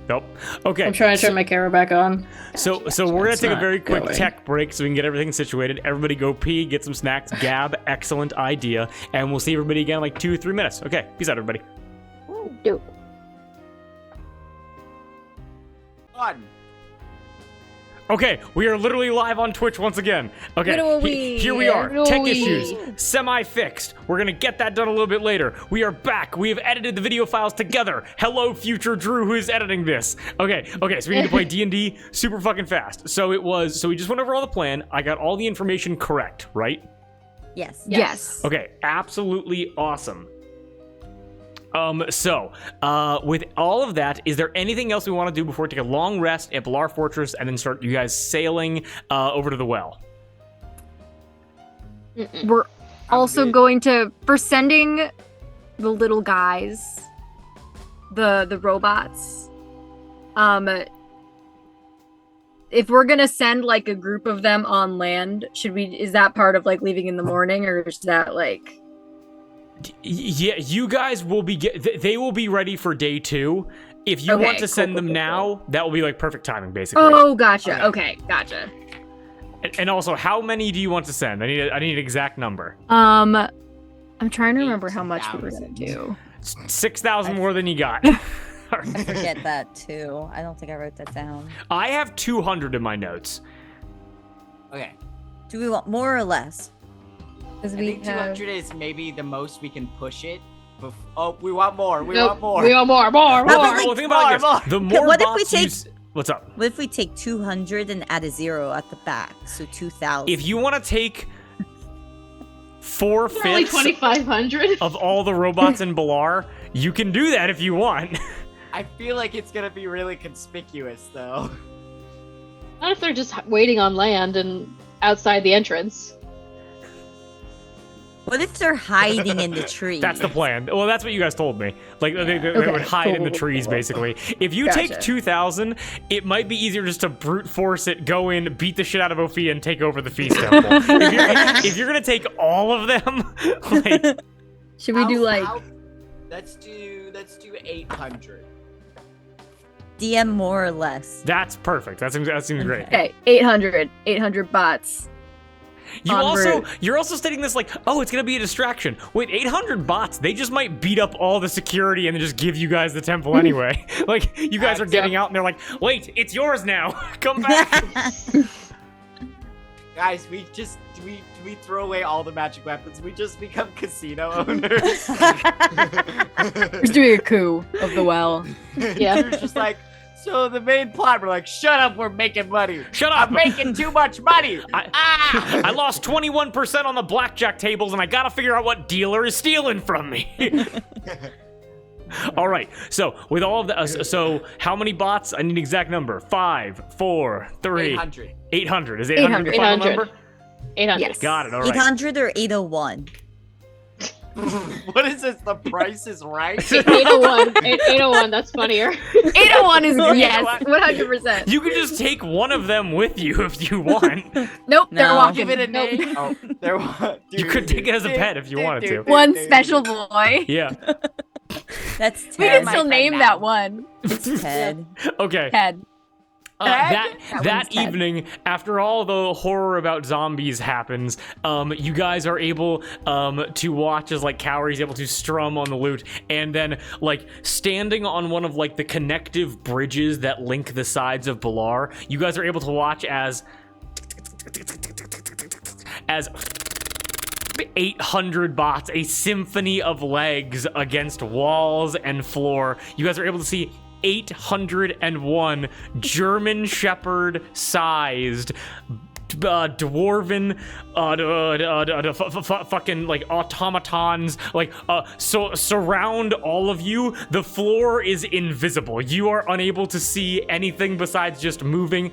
Nope. Okay. I'm trying to turn my camera back on. So we're gonna It's take a not very quick going. tech break so we can get everything situated. Everybody go pee, get some snacks. Gab, excellent idea, and we'll see everybody again in like 2 or 3 minutes. Okay, peace out, everybody. Dope. On. Okay, we are literally live on Twitch once again. Okay, here we are. Tech issues, semi-fixed. We're gonna get that done a little bit later. We are back. We have edited the video files together. Hello, future Drew, who is editing this. Okay, so we need to play D&D super fucking fast. So we just went over all the plan. I got all the information correct, right? Yes. Yes. Okay, absolutely awesome. With all of that, is there anything else we want to do before we take a long rest at Bular Fortress and then start you guys sailing over to the well? We're also good. going to, for sending the little guys, the robots. If we're gonna send like a group of them on land, is that part of like leaving in the morning, or is that like? Yeah, you guys will be they will be ready for day 2. If you want to send them now, that will be like perfect timing, basically. Oh, gotcha. Okay, gotcha. And also, how many do you want to send? I need an exact number. I'm trying to remember how much we were gonna 8,000. do. 6,000 more than you got. I forget that too. I don't think I wrote that down. I have 200 in my notes. Okay. Do we want more or less? Because I we think have 200 is maybe the most we can push it. Oh, we want more. We Nope, want more. We want more. How about, Well, think about it like this. The more what if we bots take- What's up? What if we take 200 and add a 0 at the back? So 2,000. If you want to take Only 4/5 2,500. of all the robots in Bular, you can do that if you want. I feel like it's gonna be really conspicuous, though. Not if they're just waiting on land and outside the entrance. What if they're hiding in the tree? That's the plan. Well, that's what you guys told me. Like, they would hide in the trees, basically. If you take Gotcha. 2,000, it might be easier just to brute force it, go in, beat the shit out of Ophia, and take over the feast temple. if you're gonna take all of them, like... should we do like Let's do 800. DM more or less. That's perfect. That seems great. okay 800 bots. You're also stating this like, oh, it's gonna be a distraction. Wait, 800 bots, they just might beat up all the security and then just give you guys the temple anyway. Like, you guys are getting out and they're like, wait, it's yours now. Come back. Guys, we throw away all the magic weapons. We just become casino owners. We're doing a coup of the well. Yeah. We're just like, so the main plot, we're like, shut up, we're making money. Shut up. I'm making too much money. I lost 21% on the blackjack tables and I gotta figure out what dealer is stealing from me. All right, so with all of the, so how many bots? I need an exact number. 5, 4, 3. 800. 800. Is 800 the final 800. number? 800. Yes. Got it, all right. 800 or 801? What is this? The price is right? 801. 801. That's funnier. 801 is yes, 100%. You can just take one of them with you if you want. Nope, they're No. walking. Give it a name. Oh, there was. You could take it as a pet if you wanted to. One special boy. Yeah. That's We Ted. can still name that one. It's Ted. Okay. Ted. That one's Ted. evening, after all the horror about zombies happens, you guys are able to watch as like Cowrie's able to strum on the lute, and then like standing on one of like the connective bridges that link the sides of Bular, you guys are able to watch as 800 bots, a symphony of legs against walls and floor. You guys are able to see 801 German Shepherd sized dwarven fucking like automatons like so surround all of you. The floor is invisible. You are unable to see anything besides just moving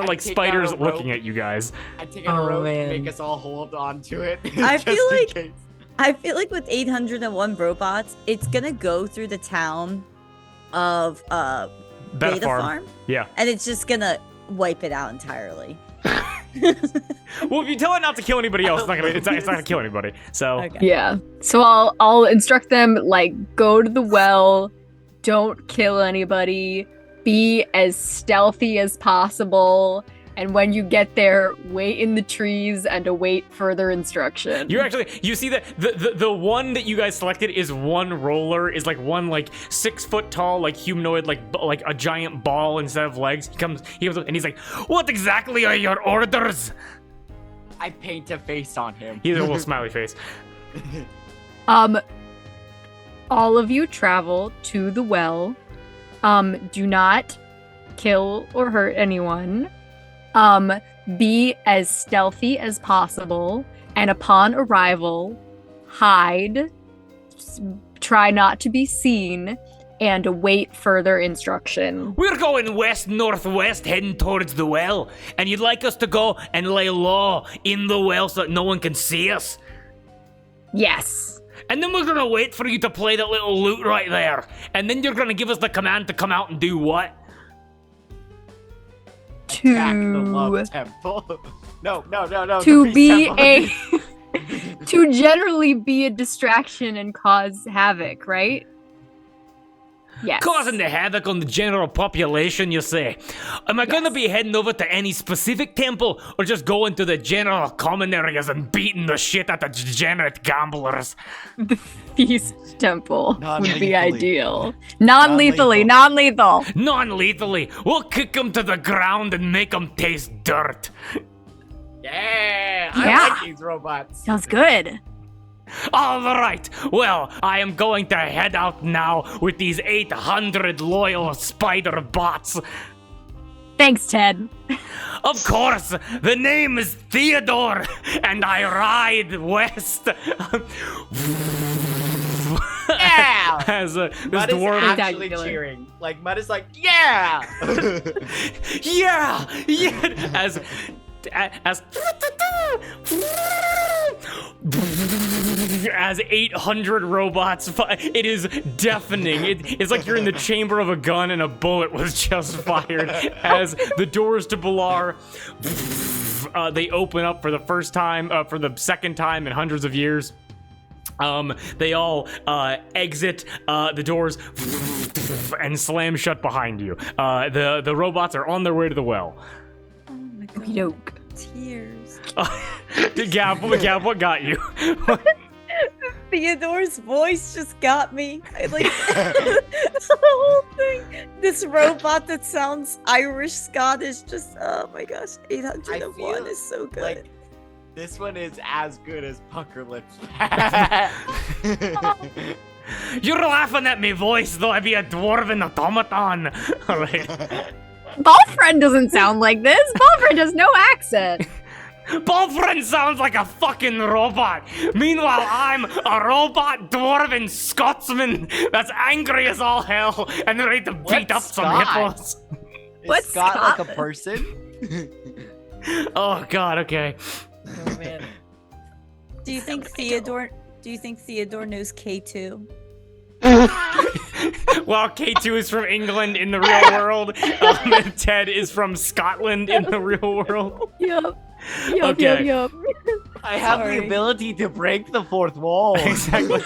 like take spiders out a rope. looking at you guys. I take out a rope and make us all hold on to it. I just feel in like- case. I feel like with 801 robots, it's gonna go through the town of Beta Farm, Yeah. and it's just gonna wipe it out entirely. Well, if you tell it not to kill anybody else, it's not gonna kill anybody. So Okay. Yeah. So I'll instruct them like go to the well, don't kill anybody, be as stealthy as possible, and when you get there, wait in the trees and await further instruction. you see that the one that you guys selected is one roller, is like one like 6 foot tall like humanoid like a giant ball instead of legs. He comes up and he's like, "What exactly are your orders?" I paint a face on him. He has a little smiley face. All of you travel to the well. Do not kill or hurt anyone. Be as stealthy as possible, and upon arrival, hide, try not to be seen, and await further instruction. We're going west-northwest, heading towards the well, and you'd like us to go and lay low in the well so that no one can see us? Yes. And then we're gonna wait for you to play that little lute right there. And then you're gonna give us the command to come out and do what? Attack the To love temple. No. to the be priest temple. a to generally be a distraction and cause havoc, right? Yes. Causing the havoc on the general population, you say? Am I gonna be heading over to any specific temple, or just going to the general common areas and beating the shit out of degenerate gamblers? The feast temple would be Non-lethally. ideal. Non-lethally, non-lethal. Non-lethally, we'll kick them to the ground and make them taste dirt. Yeah, Yeah. I like these robots. Sounds good. All right, well, I am going to head out now with these 800 loyal spider bots. Thanks, Ted. Of course, the name is Theodore, and I ride west. Yeah. As this Mud is dwarf, actually Spectacular. cheering. Like Mud is like, yeah. yeah, as as 800 robots, it is deafening. It's like you're in the chamber of a gun and a bullet was just fired. As the doors to Bular, they open up for the first time, for the second time in hundreds of years. They all exit the doors and slam shut behind you. The robots are on their way to the well. Oh my god. Okey doke. Tears. Gab, what got you? Theodore's voice just got me. I like the whole thing. This robot that sounds Irish Scottish, just oh my gosh, 801 feel is so good. Like this one is as good as Pucker Lips. You're laughing at me voice, though I be a dwarven automaton. All right. Ballfriend doesn't sound like this. Ballfriend has no accent. Ballfriend sounds like a fucking robot. Meanwhile, I'm a robot dwarven Scotsman that's angry as all hell and ready to beat up some Scott? hippos. What's Is Scott like a Scott? person? Oh god, okay. Oh man. Do you think Theodore knows K2? Well, K2 is from England in the real world, and Ted is from Scotland in the real world. Yup. Okay. I have Sorry. the ability to break the fourth wall. Exactly.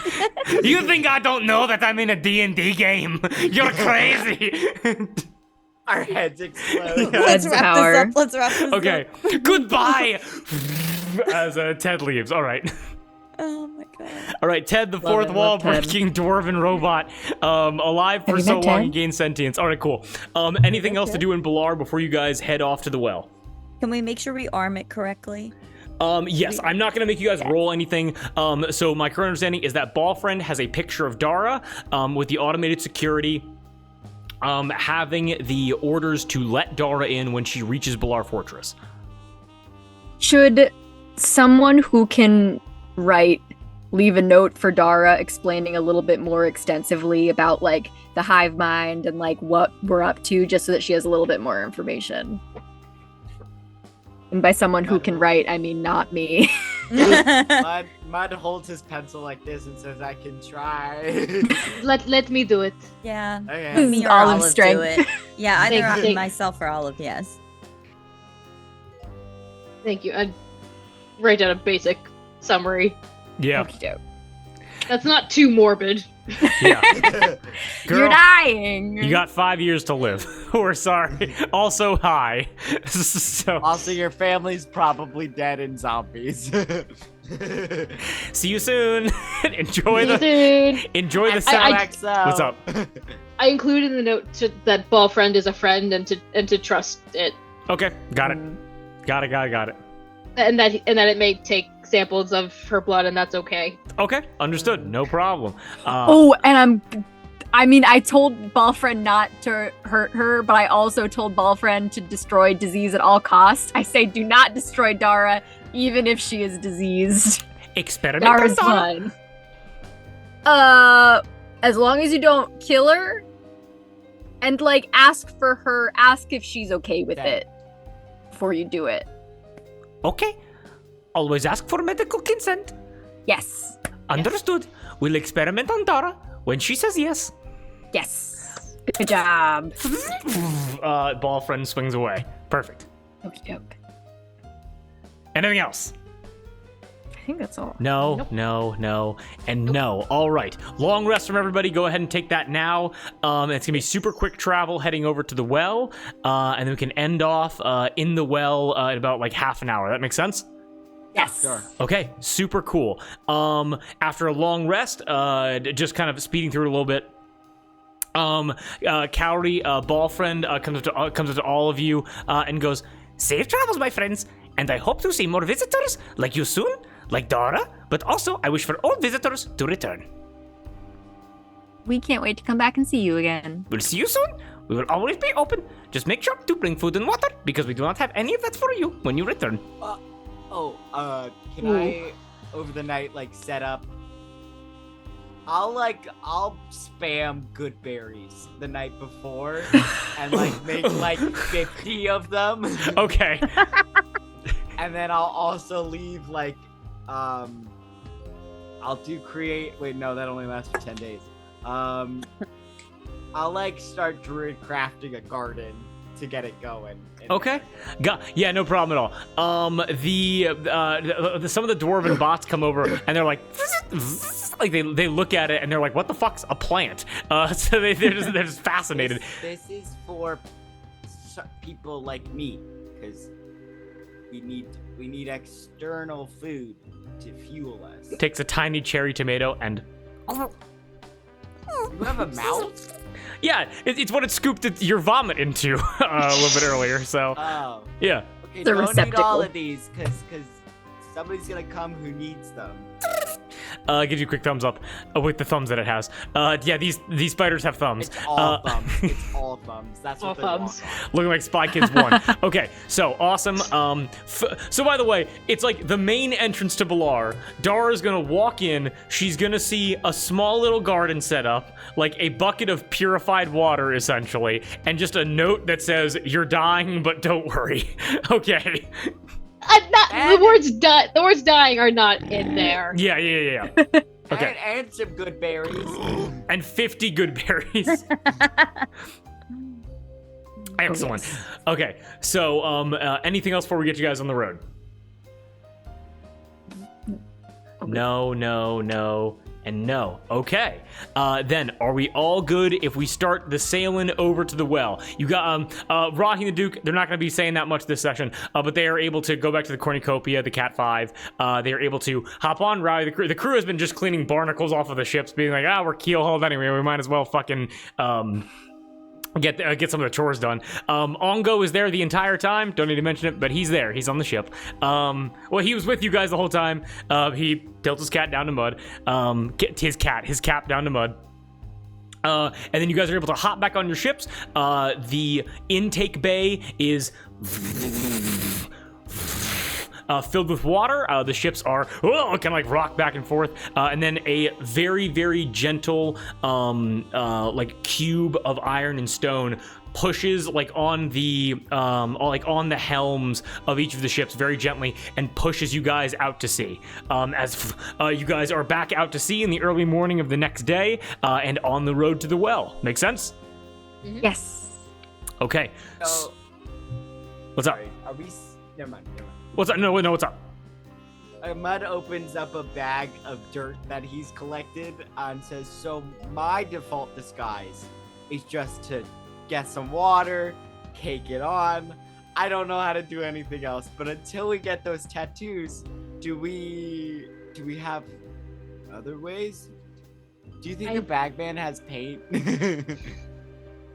You think I don't know that I'm in a D&D game? You're crazy. Our heads explode. Let's Ted's wrap power. this up. Let's wrap this Okay, up. goodbye. As Ted leaves. All right. Oh my god. All right, Ted, the Love fourth it, wall love Ted. breaking dwarven robot, alive for Have you so met long Ted? he gained sentience. All right, cool. Anything else to do in Bular before you guys head off to the well? Can we make sure we arm it correctly? Yes, I'm not going to make you guys roll anything. So my current understanding is that Ballfriend has a picture of Dara with the automated security having the orders to let Dara in when she reaches Bular Fortress. Should someone who can write leave a note for Dara explaining a little bit more extensively about like the hive mind and like what we're up to, just so that she has a little bit more information? And by someone who can write, I mean not me. Mud holds his pencil like this and says, I can try. Let me do it. Yeah. Okay. Me or Olive Olive do strength. it. Yeah, either Thank- myself or Olive, yes. Thank you. I'd write down a basic summary. Yeah, Okey-doke. That's not too morbid. yeah. You're Girl, dying. you got 5 years to live. We're sorry. Also, hi. So, Also, your family's probably dead in zombies. see you soon. Enjoy the Dude, enjoy the I- sound. XOXO. What's up? I included in the note that Ballfriend is a friend and to trust it, Okay, got it. Got it. and that it may take samples of her blood, and that's okay. Okay, understood. No problem. Oh, and I told Ballfriend not to hurt her, but I also told Ballfriend to destroy disease at all costs. I say do not destroy Dara, even if she is diseased. Experiment. Dara's on Dara. fine. As long as you don't kill her, and like ask if she's okay with Okay. it before you do it. Okay. Always ask for medical consent. Yes. Understood. We'll experiment on Dara when she says yes. Yes. Good job. Ball friend swings away. Perfect. Okay. Anything else? I think that's all. No, Nope. no, and no. All right. Long rest from everybody. Go ahead and take that now. It's gonna be super quick travel heading over to the well, and then we can end off in the well in about like half an hour. That makes sense? Yes. Sure. Okay, super cool. After a long rest, just kind of speeding through it a little bit. Cowrie, ball friend, comes up to all of you and goes, "Safe travels, my friends, and I hope to see more visitors like you soon, like Dara. But also, I wish for all visitors to return. We can't wait to come back and see you again. We'll see you soon. We will always be open. Just make sure to bring food and water because we do not have any of that for you when you return." Can I, over the night, like, set up... I'll spam good berries the night before and, like, make, like, 50 of them. Okay. And then I'll also leave, like, I'll do create... Wait, no, that only lasts for 10 days. I'll, like, start druid crafting a garden to get it going. Okay. Yeah, no problem at all. Some of the dwarven bots come over and they're like they look at it and they're like, "What the fuck's a plant?" So they're just fascinated. This is for people like me, because we need external food to fuel us. Takes a tiny cherry tomato and You have a mouth? yeah, it's what it scooped your vomit into a little bit earlier. So Oh. yeah. Okay, It's a don't need receptacle. all of these, because somebody's gonna come who needs them. Gives you a quick thumbs up with the thumbs that it has. Yeah, these spiders have thumbs. It's all thumbs. It's all thumbs. That's All what they thumbs. want. Looking like Spy Kids 1. Okay, so awesome. So by the way, it's like the main entrance to Bular. Dara's gonna walk in. She's gonna see a small little garden set up, like a bucket of purified water, essentially, and just a note that says, "You're dying, but don't worry." Okay. The words dying are not in there. Yeah. Okay. And some good berries. And 50 good berries. Excellent. Okay, so anything else before we get you guys on the road? No, and no. Okay. Then are we all good if we start the sailing over to the well? You got Rahi and the Duke, they're not going to be saying that much this session, but they are able to go back to the cornucopia, the Cat 5. They are able to hop on Rahi. The crew has been just cleaning barnacles off of the ships, being like, we're keel-hauled anyway, we might as well fucking get some of the chores done. Ongo is there the entire time. Don't need to mention it, but he's there. He's on the ship. Well, he was with you guys the whole time. He tilts his cat down to mud. His cap down to mud. And then you guys are able to hop back on your ships. The intake bay is filled with water. The ships are kind of like rock back and forth, and then a very, very gentle like cube of iron and stone pushes like on the helms of each of the ships very gently and pushes you guys out to sea. As you guys are back out to sea in the early morning of the next day, and on the road to the well. Make sense? Yes. Okay. So, What's up? sorry, are we... Never mind. What's up? No, what's up? Mud opens up a bag of dirt that he's collected and says, "So my default disguise is just to get some water, cake it on. I don't know how to do anything else. But until we get those tattoos, do we have other ways? Do you think the bagman has paint?"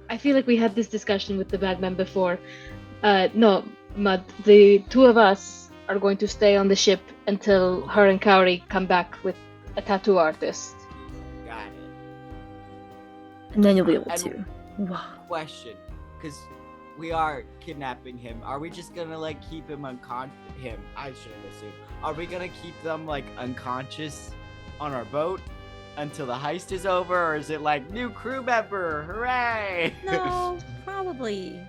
I feel like we had this discussion with the bagman before. No, Mud, the two of us are going to stay on the ship until her and Kaori come back with a tattoo artist. Got it. And then you'll be able And- to. Wow. Question, because we are kidnapping him. Are we just gonna like keep him I shouldn't assume. Are we gonna keep them like unconscious on our boat until the heist is over, or is it like new crew member? Hooray! No, probably.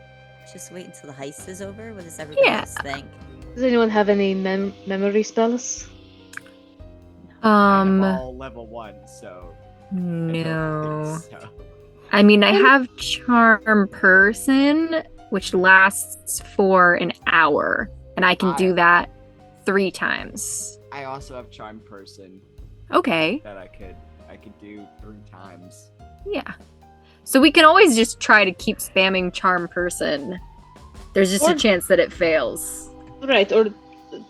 Just wait until the heist is over. What does everybody Yeah. else think? Does anyone have any memory spells? I'm all level 1, so I don't No. think so. I mean, I have Charm Person, which lasts for an hour, and I can do that 3 times. I also have Charm Person Okay. that I could do 3 times. Yeah. So we can always just try to keep spamming Charm Person. There's just a chance that it fails. Right, or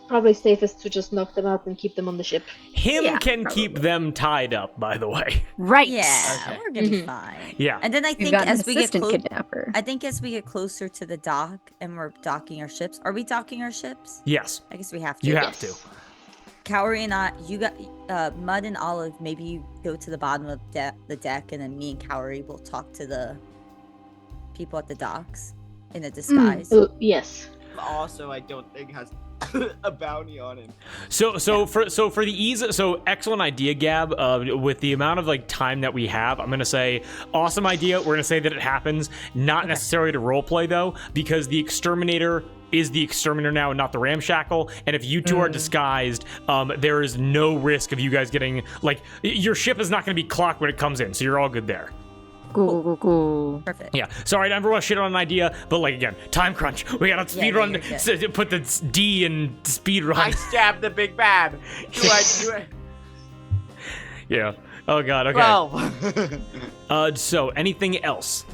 probably safest to just knock them out and keep them on the ship. Him can keep them tied up, by the way. Right. Yeah, Okay. we're gonna be fine. Yeah. And then I We've think got an as we get assistant kidnapper. I think as we get closer to the dock and we're docking our ships. Are we docking our ships? Yes. I guess we have to. You have to. Cowrie and I, you got Mud and Olive. Maybe you go to the bottom of the deck, and then me and Cowrie will talk to the people at the docks in a disguise. Oh, yes. Also, I don't think has a bounty on him. So for the ease, so excellent idea, Gab. With the amount of like time that we have, I'm gonna say awesome idea. We're gonna say that it happens, not necessarily to roleplay though, because the exterminator is the exterminator now and not the ramshackle. And if you two are disguised, there is no risk of you guys getting like your ship is not gonna be clocked when it comes in, so you're all good there. Cool. Perfect. Yeah, sorry, I never want to shit on an idea, but like again, time crunch. We gotta speed no, run. you're good. Put the D in speed run. I stabbed the big bad. Do I? Yeah. Oh god. Okay. 12. So anything else?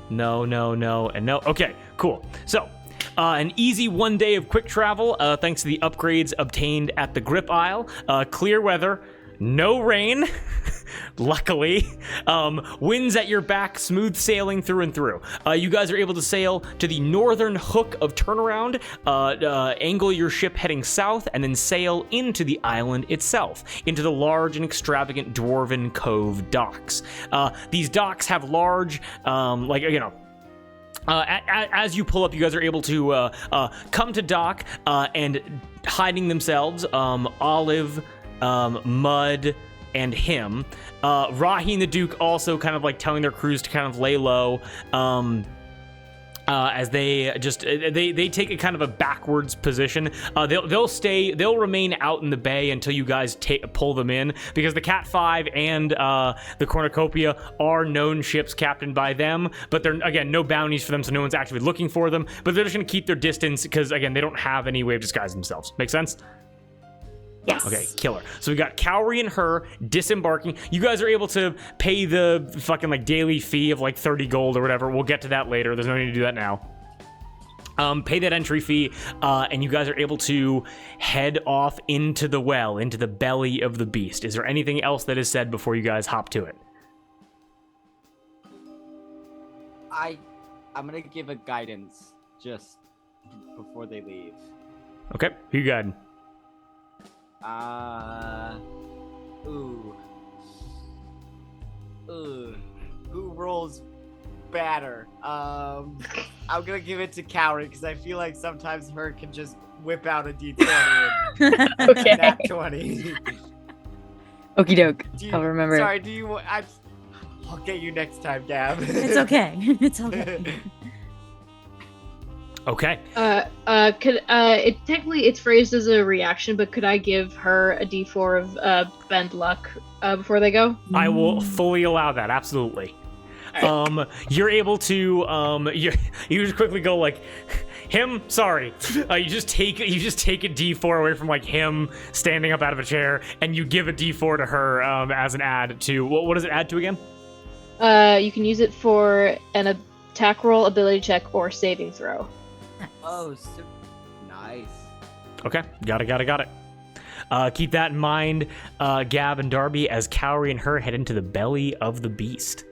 No, and no. Okay, cool. So, an easy 1 day of quick travel, thanks to the upgrades obtained at the Grip Isle. Clear weather, no rain, luckily. Winds at your back, smooth sailing through and through. You guys are able to sail to the northern hook of turnaround, angle your ship heading south, and then sail into the island itself, into the large and extravagant Dwarven Cove docks. These docks have large, as you pull up, you guys are able to come to dock, and hiding themselves, Olive, Mud, and him. Rahi and the Duke also kind of like telling their crews to kind of lay low, as they just they take a kind of a backwards position. They'll remain out in the bay until you guys pull them in, because the Cat 5 and the Cornucopia are known ships captained by them, but they're again no bounties for them, so no one's actually looking for them, but they're just gonna keep their distance because again they don't have any way of disguising themselves. Make sense? Yes. Okay, killer. So we got Cowrie and her disembarking. You guys are able to pay the fucking like daily fee of like 30 gold or whatever. We'll get to that later. There's no need to do that now. Pay that entry fee, and you guys are able to head off into the well, into the belly of the beast. Is there anything else that is said before you guys hop to it? I'm gonna give a guidance just before they leave. Okay, who you guiding? Who rolls better? I'm gonna give it to Cowrie because I feel like sometimes her can just whip out a D20 and Okay. nat 20. Okie doke. Do you- I'll remember. Sorry, I'll get you next time, Gab. It's okay. It's okay. Okay. It's phrased as a reaction, but could I give her a D4 of bend luck before they go? I will fully allow that, absolutely. You're able to you just quickly go like him, sorry. You just take a D4 away from like him standing up out of a chair, and you give a D4 to her as an add to what does it add to again? You can use it for an attack roll, ability check, or saving throw. Oh, so nice. Okay, got it. Keep that in mind, Gab and Darby, as Cowrie and her head into the belly of the beast.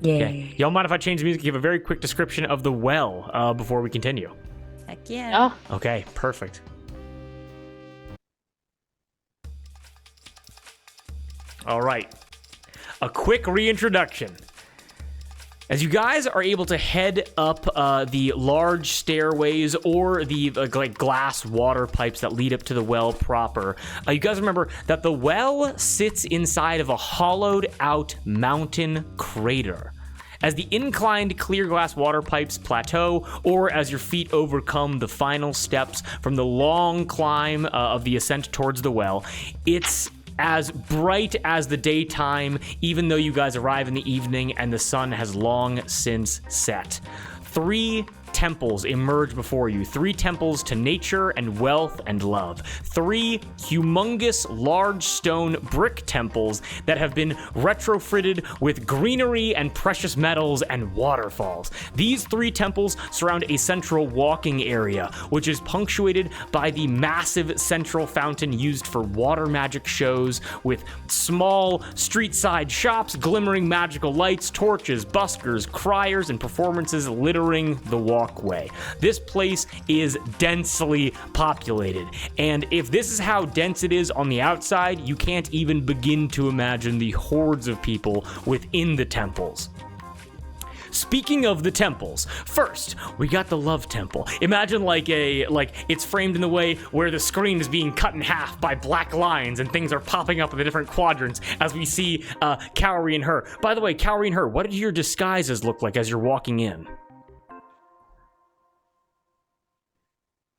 Yeah. Okay. Y'all mind if I change the music? Give a very quick description of the well before we continue. Heck yeah. Oh, Okay, perfect. All right. A quick reintroduction. As you guys are able to head up the large stairways or the like glass water pipes that lead up to the well proper, you guys remember that the well sits inside of a hollowed out mountain crater. As the inclined clear glass water pipes plateau, or as your feet overcome the final steps from the long climb of the ascent towards the well, it's as bright as the daytime, even though you guys arrive in the evening and the sun has long since set. 3 temples emerge before you. 3 temples to nature and wealth and love. 3 humongous large stone brick temples that have been retrofitted with greenery and precious metals and waterfalls. These 3 temples surround a central walking area, which is punctuated by the massive central fountain used for water magic shows, with small street-side shops, glimmering magical lights, torches, buskers, criers, and performances littering the walkway. This place is densely populated, and if this is how dense it is on the outside, you can't even begin to imagine the hordes of people within the temples. Speaking of the temples, first, we got the love temple. Imagine like it's framed in the way where the screen is being cut in half by black lines and things are popping up in the different quadrants as we see Cowrie and her. By the way, Cowrie and her, what did your disguises look like as you're walking in?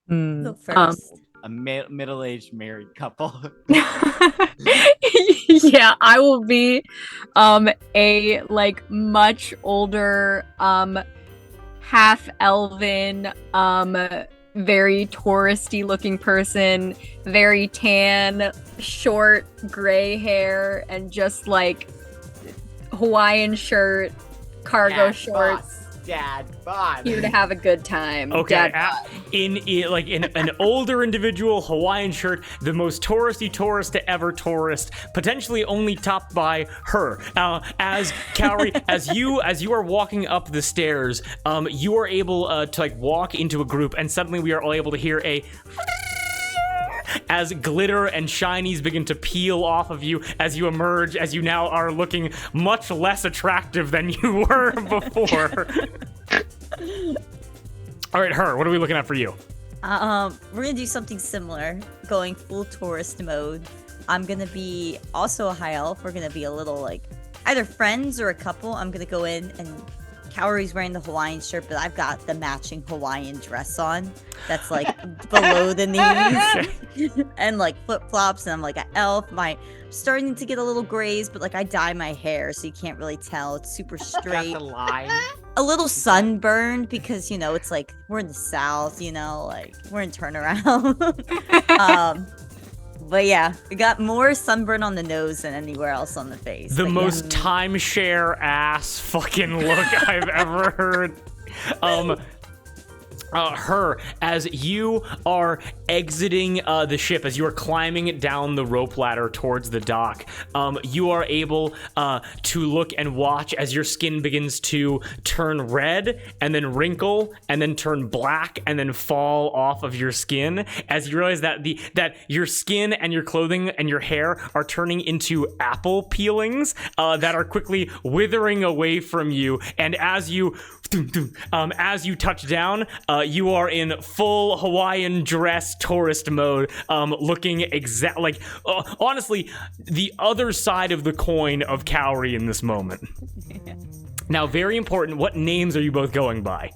Go first. A middle-aged married couple. Yeah, I will be a like much older half elven very touristy looking person, very tan, short gray hair, and just like Hawaiian shirt, cargo shorts. Dad bod. Here to have a good time. Okay, Dad in an older individual Hawaiian shirt, the most touristy tourist to ever tourist, potentially only topped by her. As Cowrie, as you are walking up the stairs, you are able to like walk into a group, and suddenly we are all able to hear a as glitter and shinies begin to peel off of you as you emerge, as you now are looking much less attractive than you were before. All right, her, what are we looking at for you? We're gonna do something similar, going full tourist mode. I'm gonna be also a high elf. We're gonna be a little like either friends or a couple. I'm gonna go in, and Cowrie's wearing the Hawaiian shirt, but I've got the matching Hawaiian dress on that's like below the knees and like flip-flops, and I'm like an elf. My starting to get a little grays, but like I dye my hair so you can't really tell. It's super straight. Got the line. A little sunburned because, you know, it's like we're in the South, you know, like we're in turnaround. But yeah, we got more sunburn on the nose than anywhere else on the face. The But most timeshare ass fucking look I've ever heard. Her, as you are exiting the ship, as you are climbing down the rope ladder towards the dock, you are able to look and watch as your skin begins to turn red and then wrinkle and then turn black and then fall off of your skin, as you realize that that your skin and your clothing and your hair are turning into apple peelings that are quickly withering away from you, and as you touch down, you are in full Hawaiian dress tourist mode, looking honestly, the other side of the coin of Cowrie in this moment. Now, very important, what names are you both going by?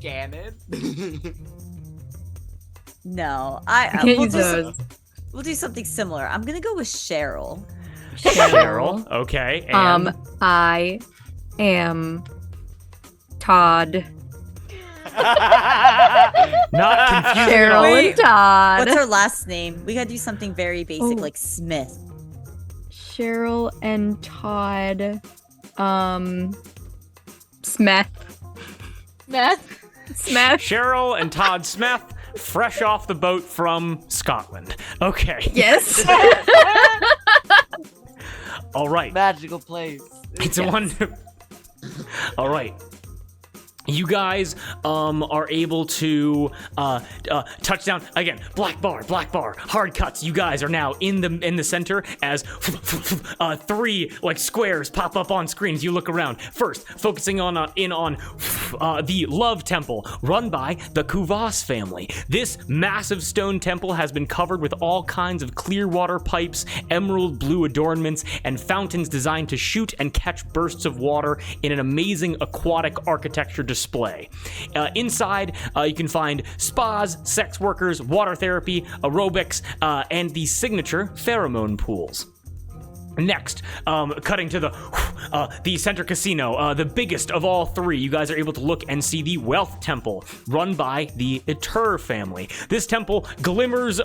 Janet. No, we'll do something similar. I'm gonna go with Cheryl. Cheryl, okay. And I am Todd. not confusing at all. Cheryl and Todd. What's her last name? We gotta do something very basic, like Smith. Cheryl and Todd. Smith. Smith. Cheryl and Todd Smith, fresh off the boat from Scotland. Okay. Yes. All right. Magical place. It's a one. All right. You guys are able to touch down again. Black bar, hard cuts. You guys are now in the center as 3 like squares pop up on screens. You look around. First, focusing on the Love Temple, run by the Kuvas family. This massive stone temple has been covered with all kinds of clear water pipes, emerald blue adornments, and fountains designed to shoot and catch bursts of water in an amazing aquatic architecture display. Inside, you can find spas, sex workers, water therapy, aerobics, and the signature pheromone pools. Next, cutting to the center casino, the biggest of all 3. You guys are able to look and see the Wealth Temple, run by the Etur family. This temple glimmers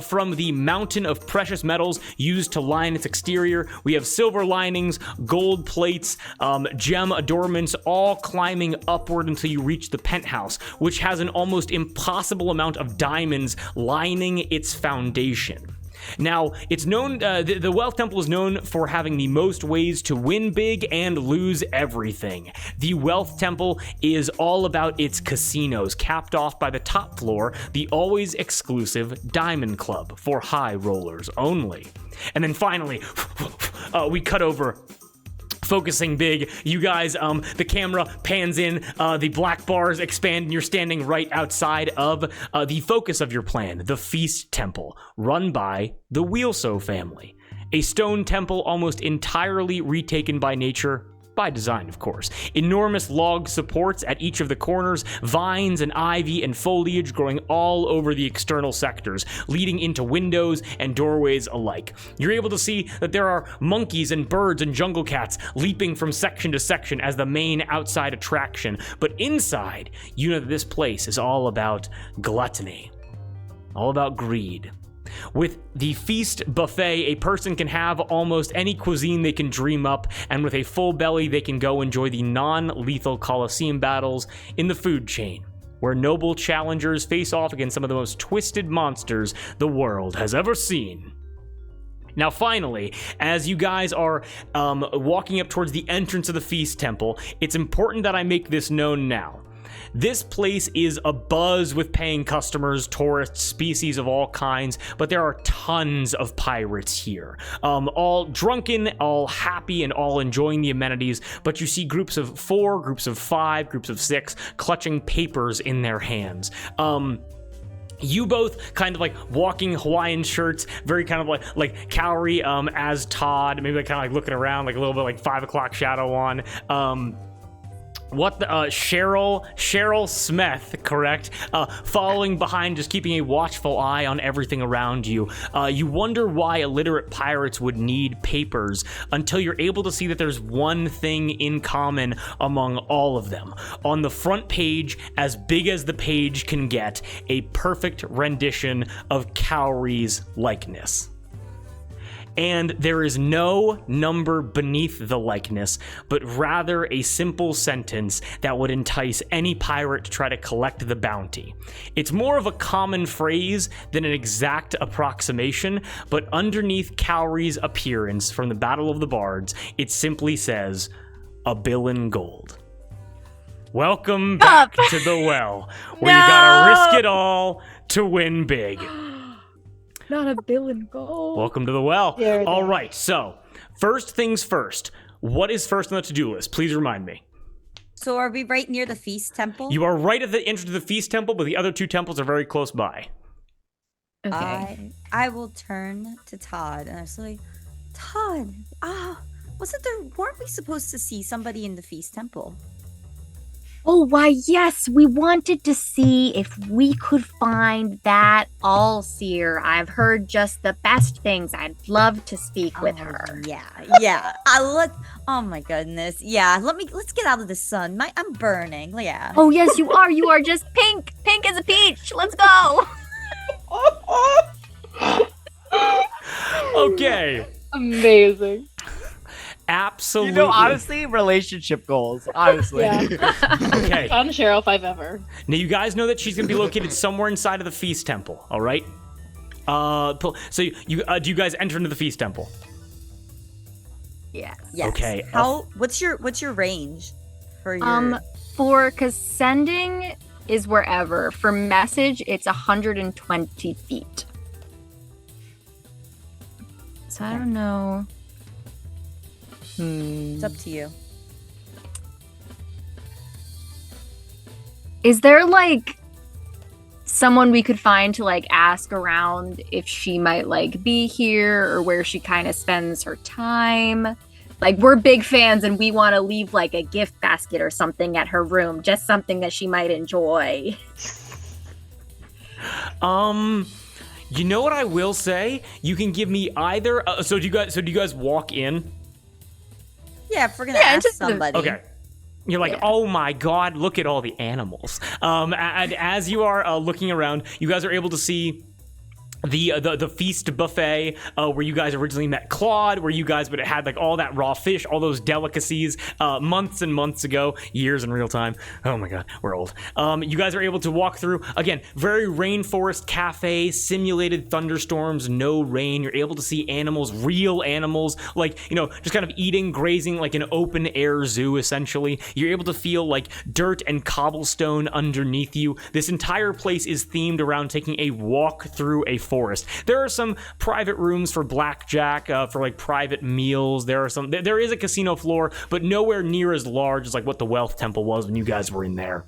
from the mountain of precious metals used to line its exterior. We have silver linings, gold plates, gem adornments, all climbing upward until you reach the penthouse, which has an almost impossible amount of diamonds lining its foundation. Now, it's known, the Wealth Temple is known for having the most ways to win big and lose everything. The Wealth Temple is all about its casinos, capped off by the top floor, the always exclusive Diamond Club for high rollers only. And then finally, we cut over. Focusing big, you guys, the camera pans in, the black bars expand, and you're standing right outside of the focus of your plan, the Feast Temple, run by the Wheelso family. A stone temple almost entirely retaken by nature, by design, of course. Enormous log supports at each of the corners, vines and ivy and foliage growing all over the external sectors, leading into windows and doorways alike. You're able to see that there are monkeys and birds and jungle cats leaping from section to section as the main outside attraction, but inside, you know that this place is all about gluttony, all about greed. With the feast buffet, a person can have almost any cuisine they can dream up, and with a full belly, they can go enjoy the non-lethal Colosseum battles in the food chain, where noble challengers face off against some of the most twisted monsters the world has ever seen. Now, finally, as you guys are walking up towards the entrance of the Feast Temple, it's important that I make this known now. This place is abuzz with paying customers, tourists, species of all kinds, but there are tons of pirates here. All drunken, all happy, and all enjoying the amenities, but you see groups of 4, groups of 5, groups of 6 clutching papers in their hands. You both kind of like walking Hawaiian shirts, very kind of like Calorie as Todd, maybe like kind of like looking around, like a little bit like 5 o'clock shadow on. Cheryl Smith, correct? Following behind, just keeping a watchful eye on everything around you. You wonder why illiterate pirates would need papers until you're able to see that there's one thing in common among all of them. On the front page, as big as the page can get, a perfect rendition of Cowrie's likeness. And there is no number beneath the likeness, but rather a simple sentence that would entice any pirate to try to collect the bounty. It's more of a common phrase than an exact approximation, but underneath Cowrie's appearance from the Battle of the Bards, it simply says, "A bill in gold." Welcome back to the well, where you gotta risk it all to win big. Not a bill in gold. Welcome to the well. There it All is. right, so first things first. What is first on the to-do list? Please remind me. So are we right near the Feast Temple? You are right at the entrance to the Feast Temple, but the other 2 temples are very close by. Okay. I will turn to Todd and I say, Todd, weren't we supposed to see somebody in the Feast Temple? Oh, why, yes, we wanted to see if we could find that All-Seer. I've heard just the best things. I'd love to speak with her. Yeah. Oh my goodness. Yeah, let's get out of the sun. I'm burning. Yeah. Oh, yes, you are. You are just pink. Pink as a peach. Let's go. Okay. Amazing. Absolutely. You know, honestly, relationship goals. Honestly. Yeah. Okay. Fun sheriff I've ever. Now, you guys know that she's going to be located somewhere inside of the Feast Temple, all right? So do you guys enter into the Feast Temple? Yes. Yes. Okay. What's your range for your because sending is wherever. For message, it's 120 feet. So I don't know. It's up to you. Is there like someone we could find to like ask around if she might like be here or where she kind of spends her time? Like, we're big fans and we want to leave like a gift basket or something at her room, just something that she might enjoy. You know what I will say? You can give me either. So do you guys walk in? Yeah, if we're gonna ask somebody. Okay. You're like, oh my god, look at all the animals. And as you are looking around, you guys are able to see the feast buffet where you guys originally met Claude, where you guys would have had like all that raw fish, all those delicacies months and months ago, years in real time. Oh my god, we're old. You guys are able to walk through, again, very rainforest cafe, simulated thunderstorms, no rain. You're able to see animals, real animals, like, you know, just kind of eating, grazing like an open air zoo essentially. You're able to feel like dirt and cobblestone underneath you. This entire place is themed around taking a walk through a forest. There are some private rooms for blackjack, for like private meals. There is a casino floor, but nowhere near as large as like what the Wealth Temple was when you guys were in there.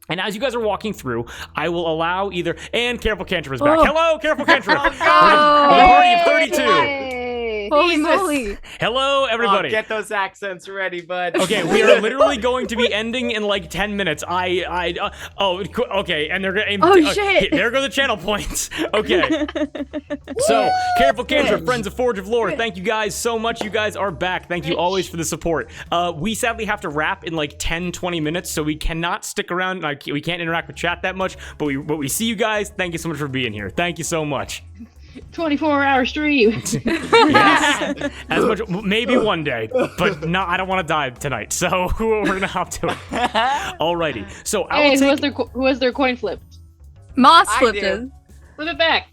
And as you guys are walking through, I will allow either, and Careful Cantrip is back. Hello, Careful Cantrip. Oh, God. We're a party of 32. Yay. Holy moly. Hello, everybody. Oh, get those accents ready, bud. Okay, we are literally going to be ending in like 10 minutes. Okay, and they're gonna. Oh, shit. There go the channel points. Okay. So, Careful Cantrip, Friends of Forge of Lore, thank you guys so much. You guys are back. Thank you always for the support. We sadly have to wrap in like 10-20 minutes, so we cannot stick around. We can't interact with chat that much, but we see you guys. Thank you so much for being here. Thank you so much. 24-hour stream. Yes. As much, maybe one day, but no, I don't want to die tonight, so we're gonna hop to it. Alrighty. So I will take. Who has their coin flipped? Moss I flipped do. it. Flip it back.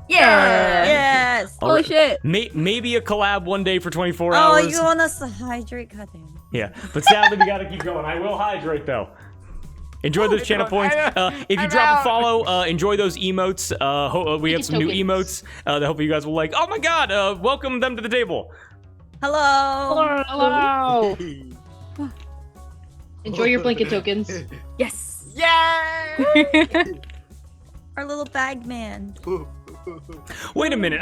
Yeah. Yes. Holy shit. Maybe a collab one day for 24 Oh, hours. you want us to hydrate? Goddamn. Yeah, but sadly we gotta keep going. I will hydrate though. Enjoy those channel points. If you drop a follow, enjoy those emotes. We have some new emotes that hopefully you guys will like. Oh my god, welcome them to the table. Hello. Hello. Enjoy your blanket tokens. Yes. Yay! Our little bag man. Wait a minute,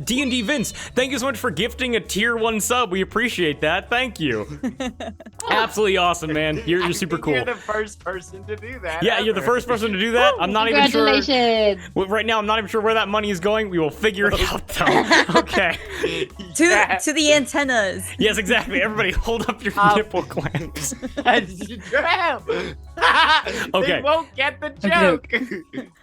D&D Vince, thank you so much for gifting a tier 1 sub. We appreciate that. Thank you. Absolutely awesome, man. You're super cool. You're the first person to do that. Yeah, you're the first person to do that. I'm not even sure. Congratulations. Right now, I'm not even sure where that money is going. We will figure it out, though. Okay. To the antennas. Yes, exactly. Everybody, hold up your nipple clamps. Okay. They won't get the joke.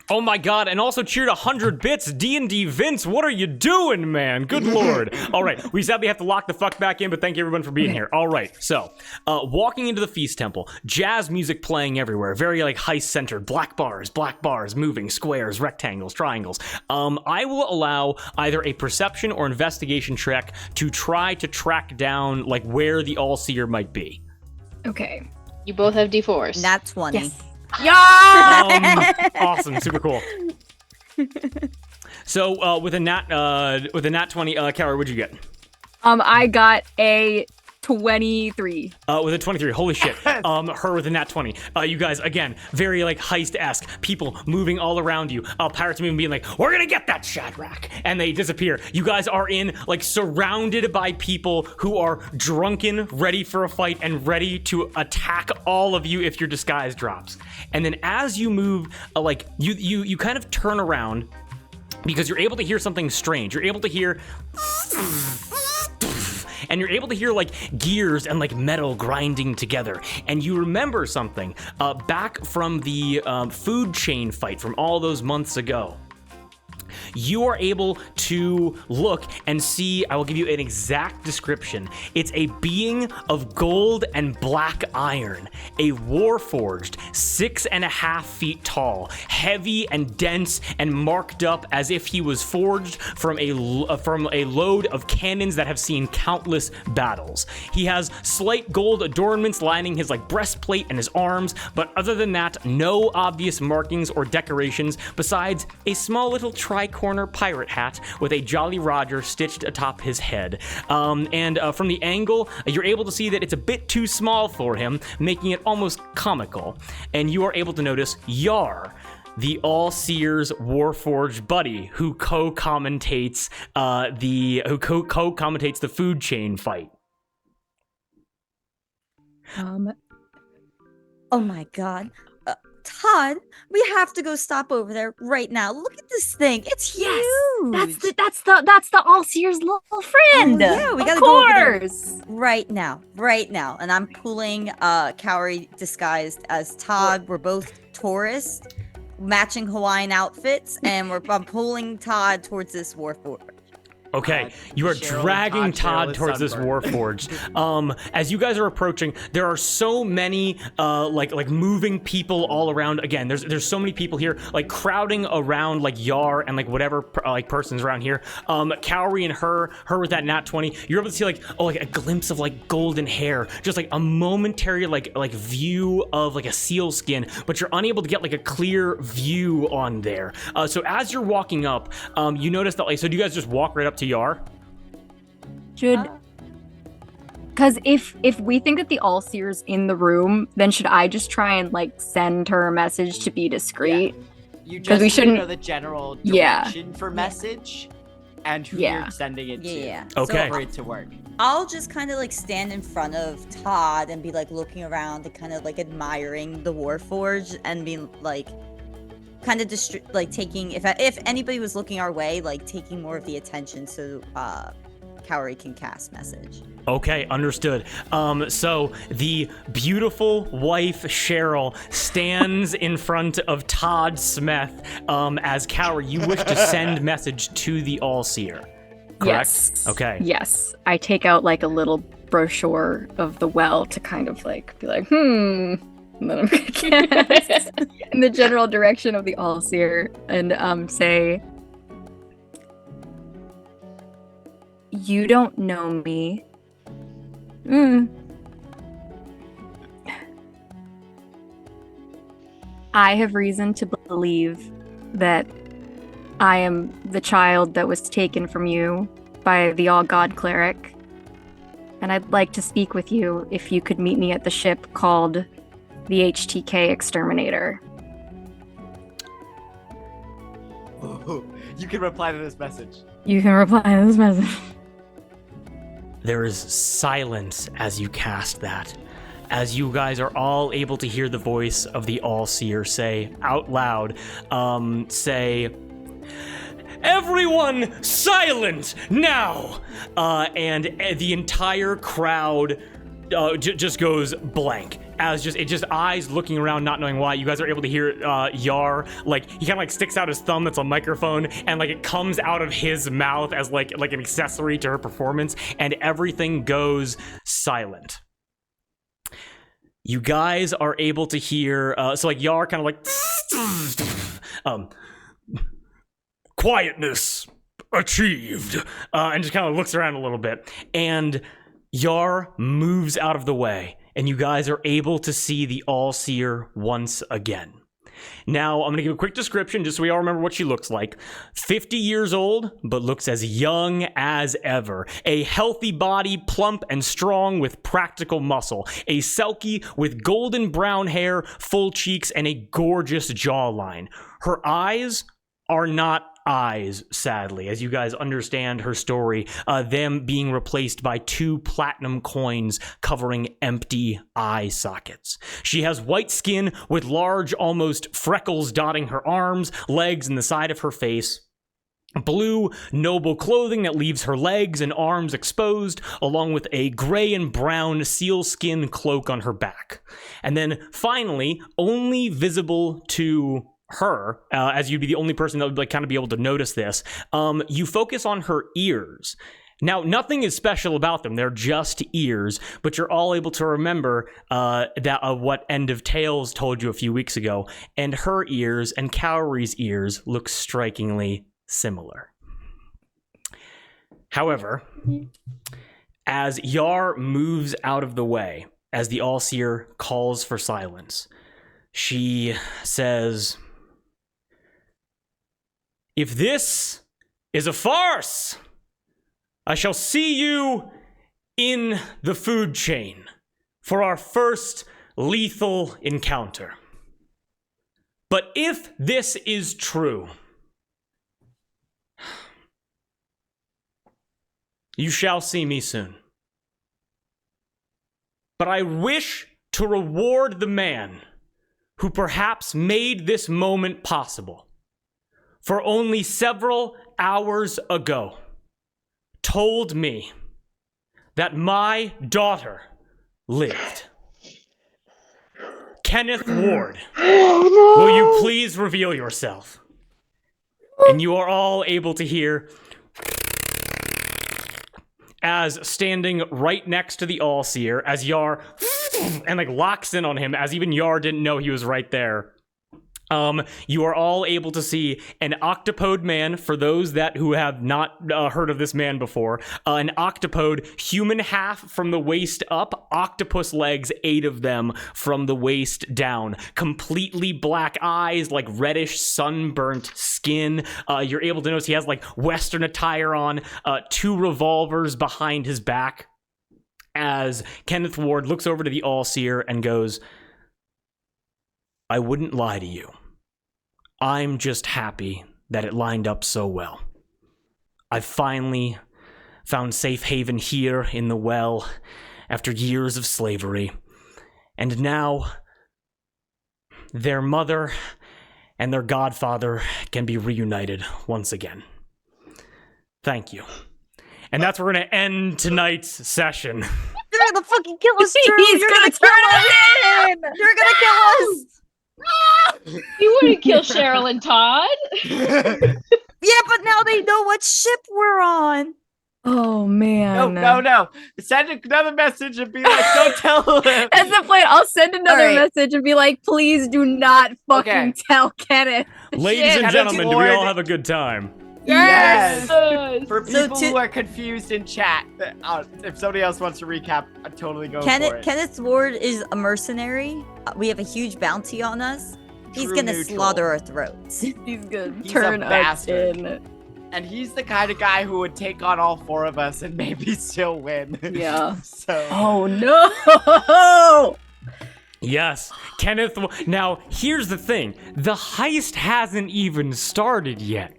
Oh my god, and also cheered 100 bits. D&D Vince, what are you doing, man? Good lord. All right, we sadly have to lock the fuck back in, but thank you everyone for being here. All right, so, walking into the Feast Temple, jazz music playing everywhere, very like heist-centered, black bars, moving, squares, rectangles, triangles. I will allow either a perception or investigation check to try to track down like where the All-Seer might be. Okay. You both have D4s. Nat 20. Yes. Awesome, super cool. So with a nat 20, Kara, what'd you get? I got a 23. With a 23, holy shit. Her with a nat 20. You guys, again, very like heist-esque, people moving all around you. Pirates moving, being like, we're gonna get that Shadrach, and they disappear. You guys are in, like, surrounded by people who are drunken, ready for a fight, and ready to attack all of you if your disguise drops. And then as you move, like, you kind of turn around, because you're able to hear something strange. You're able to hear... and you're able to hear like gears and like metal grinding together. And you remember something back from the food chain fight from all those months ago. you are able to look and see, I will give you an exact description. It's a being of gold and black iron, a warforged, 6.5 feet tall, heavy and dense and marked up as if he was forged from a load of cannons that have seen countless battles. He has slight gold adornments lining his breastplate and his arms, but other than that, no obvious markings or decorations besides a small little tri-corner pirate hat with a Jolly Roger stitched atop his head. From the angle, you're able to see that it's a bit too small for him, making it almost comical. And you are able to notice Yar, the All-Seer's Warforged buddy, who co-commentates the food chain fight. Oh my god. Todd, we have to go stop over there right now. Look at this thing. It's huge. That's the All-Seer's little friend. Oh, yeah, we gotta go over there right now. And I'm pulling Cowrie disguised as Todd. We're both tourists, matching Hawaiian outfits, and I'm pulling Todd towards this warforged. Okay, you are dragging Todd towards this warforged. As you guys are approaching, there are so many like moving people all around. Again, there's so many people here, crowding around Yar and whatever person's around here. Cowrie and her with that nat 20. You're able to see a glimpse of golden hair, just a momentary view of a seal skin, but you're unable to get a clear view on there. So as you're walking up, you notice that so do you guys just walk right up to Yar? Because if we think that the All-Seer's in the room, then should I just try and send her a message to be discreet? Yeah. You just we shouldn't know the general direction for message and who you're sending it to. Yeah. Okay. For it to work. I'll just kind of stand in front of Todd and be looking around and kind of admiring the Warforged and being kind of taking, if anybody was looking our way, taking more of the attention so Cowrie can cast message. Okay, understood. So the beautiful wife Cheryl stands in front of Todd Smith as Cowrie. You wish to send message to the All-Seer, correct? Yes. Okay. Yes. I take out a little brochure of the well to kind of be and then I'm gonna cast in the general direction of the All-Seer and say, "You don't know me. I have reason to believe that I am the child that was taken from you by the All-God Cleric, and I'd like to speak with you if you could meet me at the ship called the HTK Exterminator." Ooh, you can reply to this message. You can reply to this message. There is silence as you cast that. As you guys are all able to hear the voice of the All-Seer say out loud, "Everyone silent now!" And the entire crowd just goes blank. As just eyes looking around, not knowing why. You guys are able to hear Yar, he kind of sticks out his thumb that's a microphone, and it comes out of his mouth as like an accessory to her performance, and everything goes silent. You guys are able to hear, Yar kind of quietness achieved, and just kind of looks around a little bit, and Yar moves out of the way, and you guys are able to see the All-Seer once again. Now, I'm going to give a quick description just so we all remember what she looks like. 50 years old, but looks as young as ever. A healthy body, plump and strong with practical muscle. A selkie with golden brown hair, full cheeks, and a gorgeous jawline. Her eyes are not eyes, sadly, as you guys understand her story, them being replaced by 2 platinum coins covering empty eye sockets. She has white skin with large, almost freckles dotting her arms, legs, and the side of her face. Blue, noble clothing that leaves her legs and arms exposed, along with a gray and brown sealskin cloak on her back. And then, finally, only visible to her, as you'd be the only person that would like kind of be able to notice this, you focus on her ears. Now, nothing is special about them. They're just ears, but you're all able to remember what End of Tales told you a few weeks ago, and her ears and Cowrie's ears look strikingly similar. However, as Yar moves out of the way, as the All-Seer calls for silence, she says, "If this is a farce, I shall see you in the food chain for our first lethal encounter. But if this is true, you shall see me soon. But I wish to reward the man who perhaps made this moment possible, for only several hours ago told me that my daughter lived. Kenneth Ward, will you please reveal yourself?" And you are all able to hear, as standing right next to the All-Seer, as Yar and like locks in on him, as even Yar didn't know he was right there. You are all able to see an octopode man, for those who have not heard of this man before. An octopode, human half from the waist up, octopus legs, 8 of them from the waist down. Completely black eyes, like reddish sunburnt skin. You're able to notice he has like Western attire on, 2 revolvers behind his back. As Kenneth Ward looks over to the All-Seer and goes, "I wouldn't lie to you. I'm just happy that it lined up so well. I finally found safe haven here in the well after years of slavery. And now their mother and their godfather can be reunited once again. Thank you." And that's where we're going to end tonight's session. You're gonna fucking kill us, Drew! You're gonna turn us in! You're gonna kill us! You wouldn't kill Cheryl and Todd. Yeah, but now they know what ship we're on. Oh man. No. Send another message and be like, "Don't tell him." That's the plan. I'll send another All right. message and be like, "Please do not fucking Okay. tell Kenneth." Ladies Shit. and gentlemen, do we all Ward. have a good time? Yes. Yes. For So people who are confused in chat, if somebody else wants to recap, I'd totally go for it. Kenneth Ward is a mercenary. We have a huge bounty on us. He's True gonna neutral. slaughter our throats. He's gonna He's turn a us bastard. in. And he's the kind of guy who would take on all 4 of us and maybe still win. Yeah. So. Oh no! Yes, Kenneth. Now, here's the thing. The heist hasn't even started yet.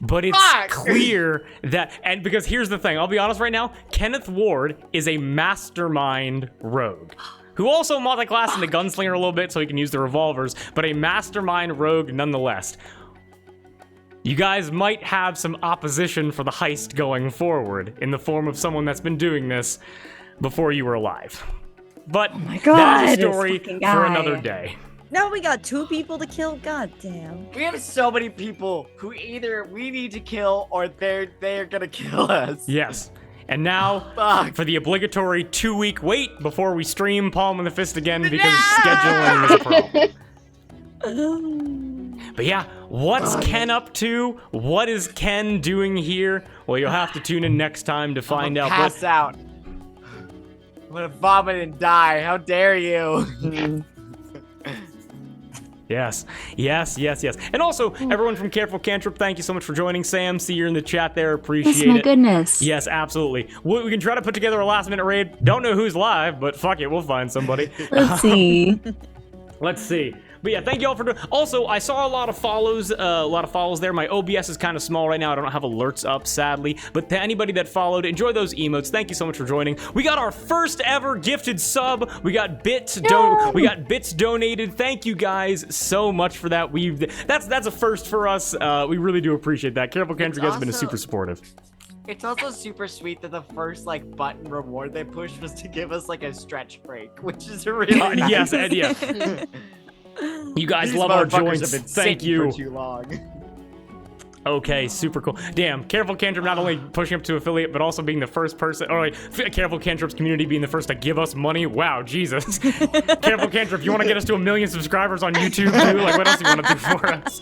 But it's Fuck! clear that, and because here's the thing, I'll be honest right now, Kenneth Ward is a mastermind rogue, who also multi-classed into gunslinger a little bit so he can use the revolvers, but a mastermind rogue nonetheless. You guys might have some opposition for the heist going forward in the form of someone that's been doing this before you were alive. But God, that's a this story fucking for guy. another day. Now we got 2 people to kill. God damn. We have so many people who either we need to kill or they're gonna kill us. Yes. And now, Fuck. for the obligatory 2-week wait before we stream Palm in the Fist again, because scheduling is a problem. But yeah, what's Ken up to? What is Ken doing here? Well, you'll have to tune in next time to find out. Pass out. I'm gonna vomit and die. How dare you? Yes. And also, everyone from Careful Cantrip, thank you so much for joining. Sam, see you in the chat there. Appreciate Yes, my it. goodness. Yes, absolutely. We can try to put together a last-minute raid. Don't know who's live, but fuck it, we'll find somebody. Let's see. Let's see. But yeah, thank you all for doing. Also, I saw a lot of follows there. My OBS is kind of small right now. I don't have alerts up, sadly. But to anybody that followed, enjoy those emotes. Thank you so much for joining. We got our first ever gifted sub. We got bits donated. Thank you guys so much for that. That's a first for us. We really do appreciate that. Careful Kendrick has been also- super supportive. It's also super sweet that the first button reward they pushed was to give us a stretch break, which is really nice. Yes, and yeah. You guys These love our motherfuckers joints. have been Thank sitting you. for too long. Okay, super cool. Damn, Careful Cantrip not only pushing up to affiliate, but also being the first person, or like, Careful Cantrip's community being the first to give us money. Wow, Jesus. Careful Cantrip, you want to get us to 1 million subscribers on YouTube too? Like, what else do you want to do for us?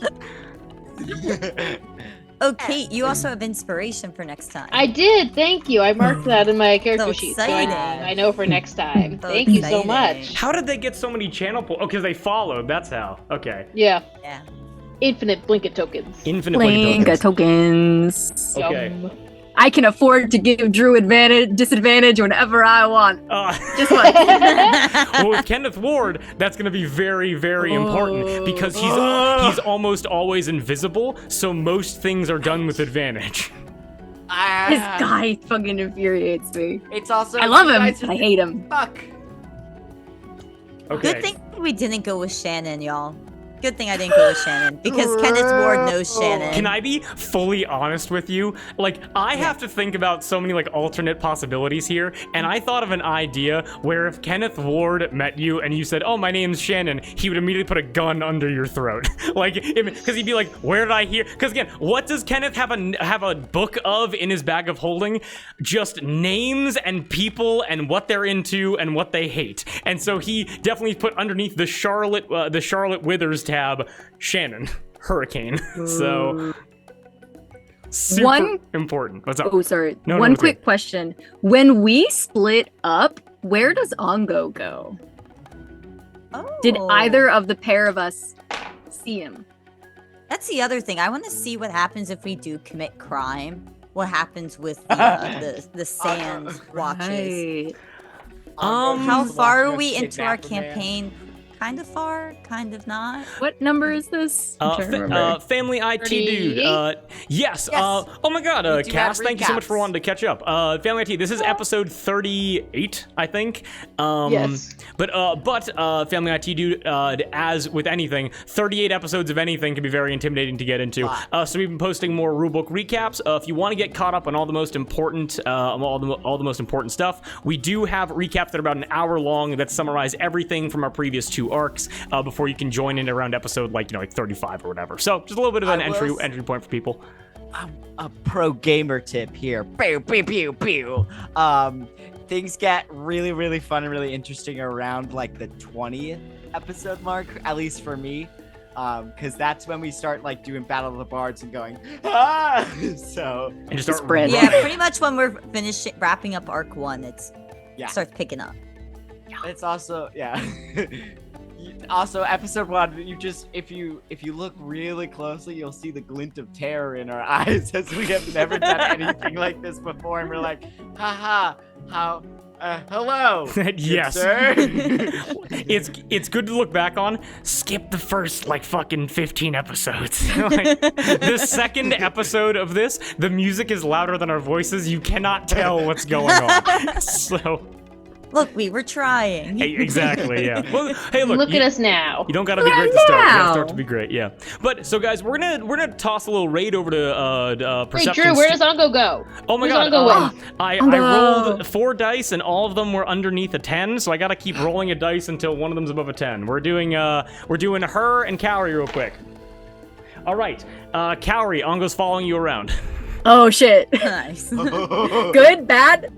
Oh, Kate, you also have inspiration for next time. I did. Thank you. I marked that in my character So sheet, so exciting. I know for next time. So Thank you so exciting. much. How did they get so many channel Oh, because they followed. That's how. Okay. Yeah. Yeah. Infinite blinket tokens. Infinite Blinga tokens. tokens. Okay. Yum. I can afford to give Drew disadvantage whenever I want. Just like Well, with Kenneth Ward, that's going to be very, very important because he's almost always invisible, so most things are done with advantage. this guy fucking infuriates me. It's also. I love you him, guys but I just- hate him. Fuck. Okay. Good thing we didn't go with Shannon, y'all. Good thing I didn't go with Shannon because Kenneth Ward knows Shannon. Can I be fully honest with you? Like, I have to think about so many, like, alternate possibilities here, and I thought of an idea where if Kenneth Ward met you and you said, oh, my name's Shannon, he would immediately put a gun under your throat. Like, because he'd be like, where did I hear? Because, again, what does Kenneth have a book of in his bag of holding? Just names and people and what they're into and what they hate. And so he definitely put underneath the Charlotte Withers tab, Shannon Hurricane. So super One- important. What's up? Oh, sorry. No, One it's quick question. When we split up, where does Ongo go? Did Oh. either of the pair of us see him? That's the other thing. I want to see what happens if we do commit crime. What happens with the sand watches? Right. How Just far are watching we us into our kidnap a man. campaign? Kind of far, kind of not. What number is this? I'm trying to remember. Family IT dude. 38? Yes. Yes. Oh my God, We do Cass, have thank you so much for recaps. wanting to catch up. Family IT. This is episode 38, I think. Yes. But Family IT dude, as with anything, 38 episodes of anything can be very intimidating to get into. So we've been posting more rulebook recaps. If you want to get caught up on all the most important, all the most important stuff, we do have recaps that are about an hour long that summarize everything from our previous 2 arcs before you can join in around episode like 35 or whatever. So just a little bit of an I will entry point for people. A pro gamer tip here. Pew, pew, pew, pew. Things get really, really fun and really interesting around like the 20th episode mark, at least for me. Because that's when we start like doing Battle of the Bards and going, ah! So And just start Spread. Yeah, running. pretty much when we're wrapping up arc 1, Yeah. starts picking up. it's also also episode 1. You just if you look really closely, you'll see the glint of terror in our eyes as we have never done anything like this before, and we're like, haha, how. Hello. good Yes. sir. It's good to look back on. Skip the first like fucking 15 episodes. Like, the second episode of this, the music is louder than our voices. You cannot tell what's going on. So, Look, we were trying. hey, exactly, yeah. Well, hey, Look you, at us now. You don't gotta be great to start. You gotta now. start to be great, yeah. But so, guys, we're gonna toss a little raid over to Wait, Perception. Drew, where does Ongo go? Oh my Where's God! Ongo win? I Ongo. rolled 4 dice and all of them were underneath a 10, so I gotta keep rolling a dice until one of them's above a 10. We're doing her and Cowrie real quick. All right, Cowrie, Ongo's following you around. Oh shit. Nice. Good, bad?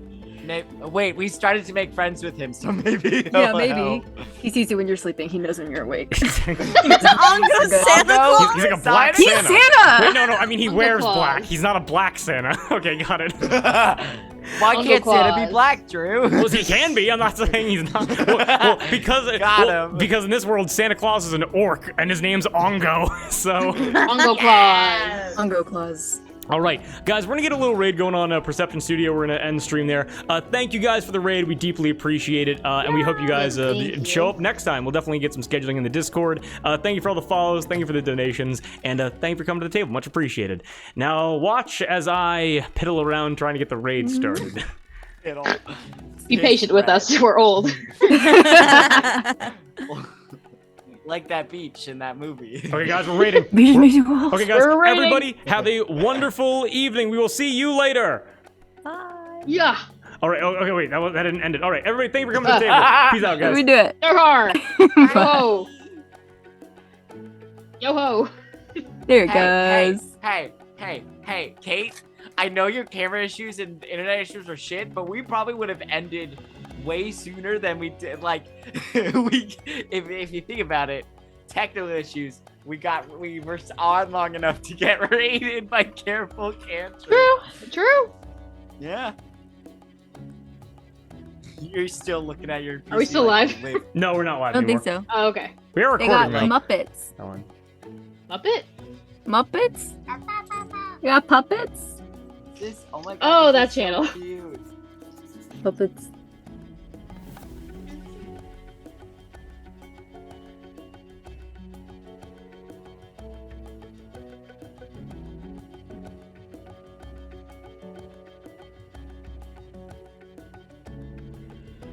Wait, we started to make friends with him, so maybe. Yeah, he'll maybe. help. He sees you when you're sleeping. He knows when you're awake. Ongo Good. Santa Ongo? Claus? He's like a black He's Santa. Santa! Wait, no, I mean he Uncle wears Claus. black. He's not a black Santa. Okay, got it. Why Uncle can't Santa Claus. be black, Drew? Well, he can be. I'm not saying he's not. Well, Got him. because in this world, Santa Claus is an orc, and his name's Ongo. So, Ongo Claus. Ongo Claus. all right, guys, we're gonna get a little raid going on Perception Studio. We're gonna end the stream there. Thank you guys for the raid. We deeply appreciate it, and we hope you guys Thank you. show up next time. We'll definitely get some scheduling in the Discord. Thank you for all the follows. Thank you for the donations, and thank you for coming to the table. Much appreciated. Now watch as I piddle around trying to get the raid started. It'll- Be patient with us. We're old. Like that beach in that movie. Okay, guys, we're raiding. Okay, guys, We're raiding. everybody, have a wonderful evening. We will see you later. Bye. Yeah. All right. Okay, wait. That didn't end it. All right, everybody, thank you for coming to the table. Peace out, Let me guys. do it. They're hard. Whoa. Yo ho! There it Hey, goes. hey, Kate. I know your camera issues and internet issues are shit, but we probably would have ended way sooner than we did. Like, if you think about it, technical issues. We were on long enough to get raided by Careful Cancer. True. Yeah. You're still looking at your PC Are we still like live? you live. No, we're not live I don't anymore. think so. Oh, okay. We are They got recording though. Muppets. Ellen. Muppet? Muppets? You got puppets? Oh my god. Oh, this that is so channel. cute. Puppets.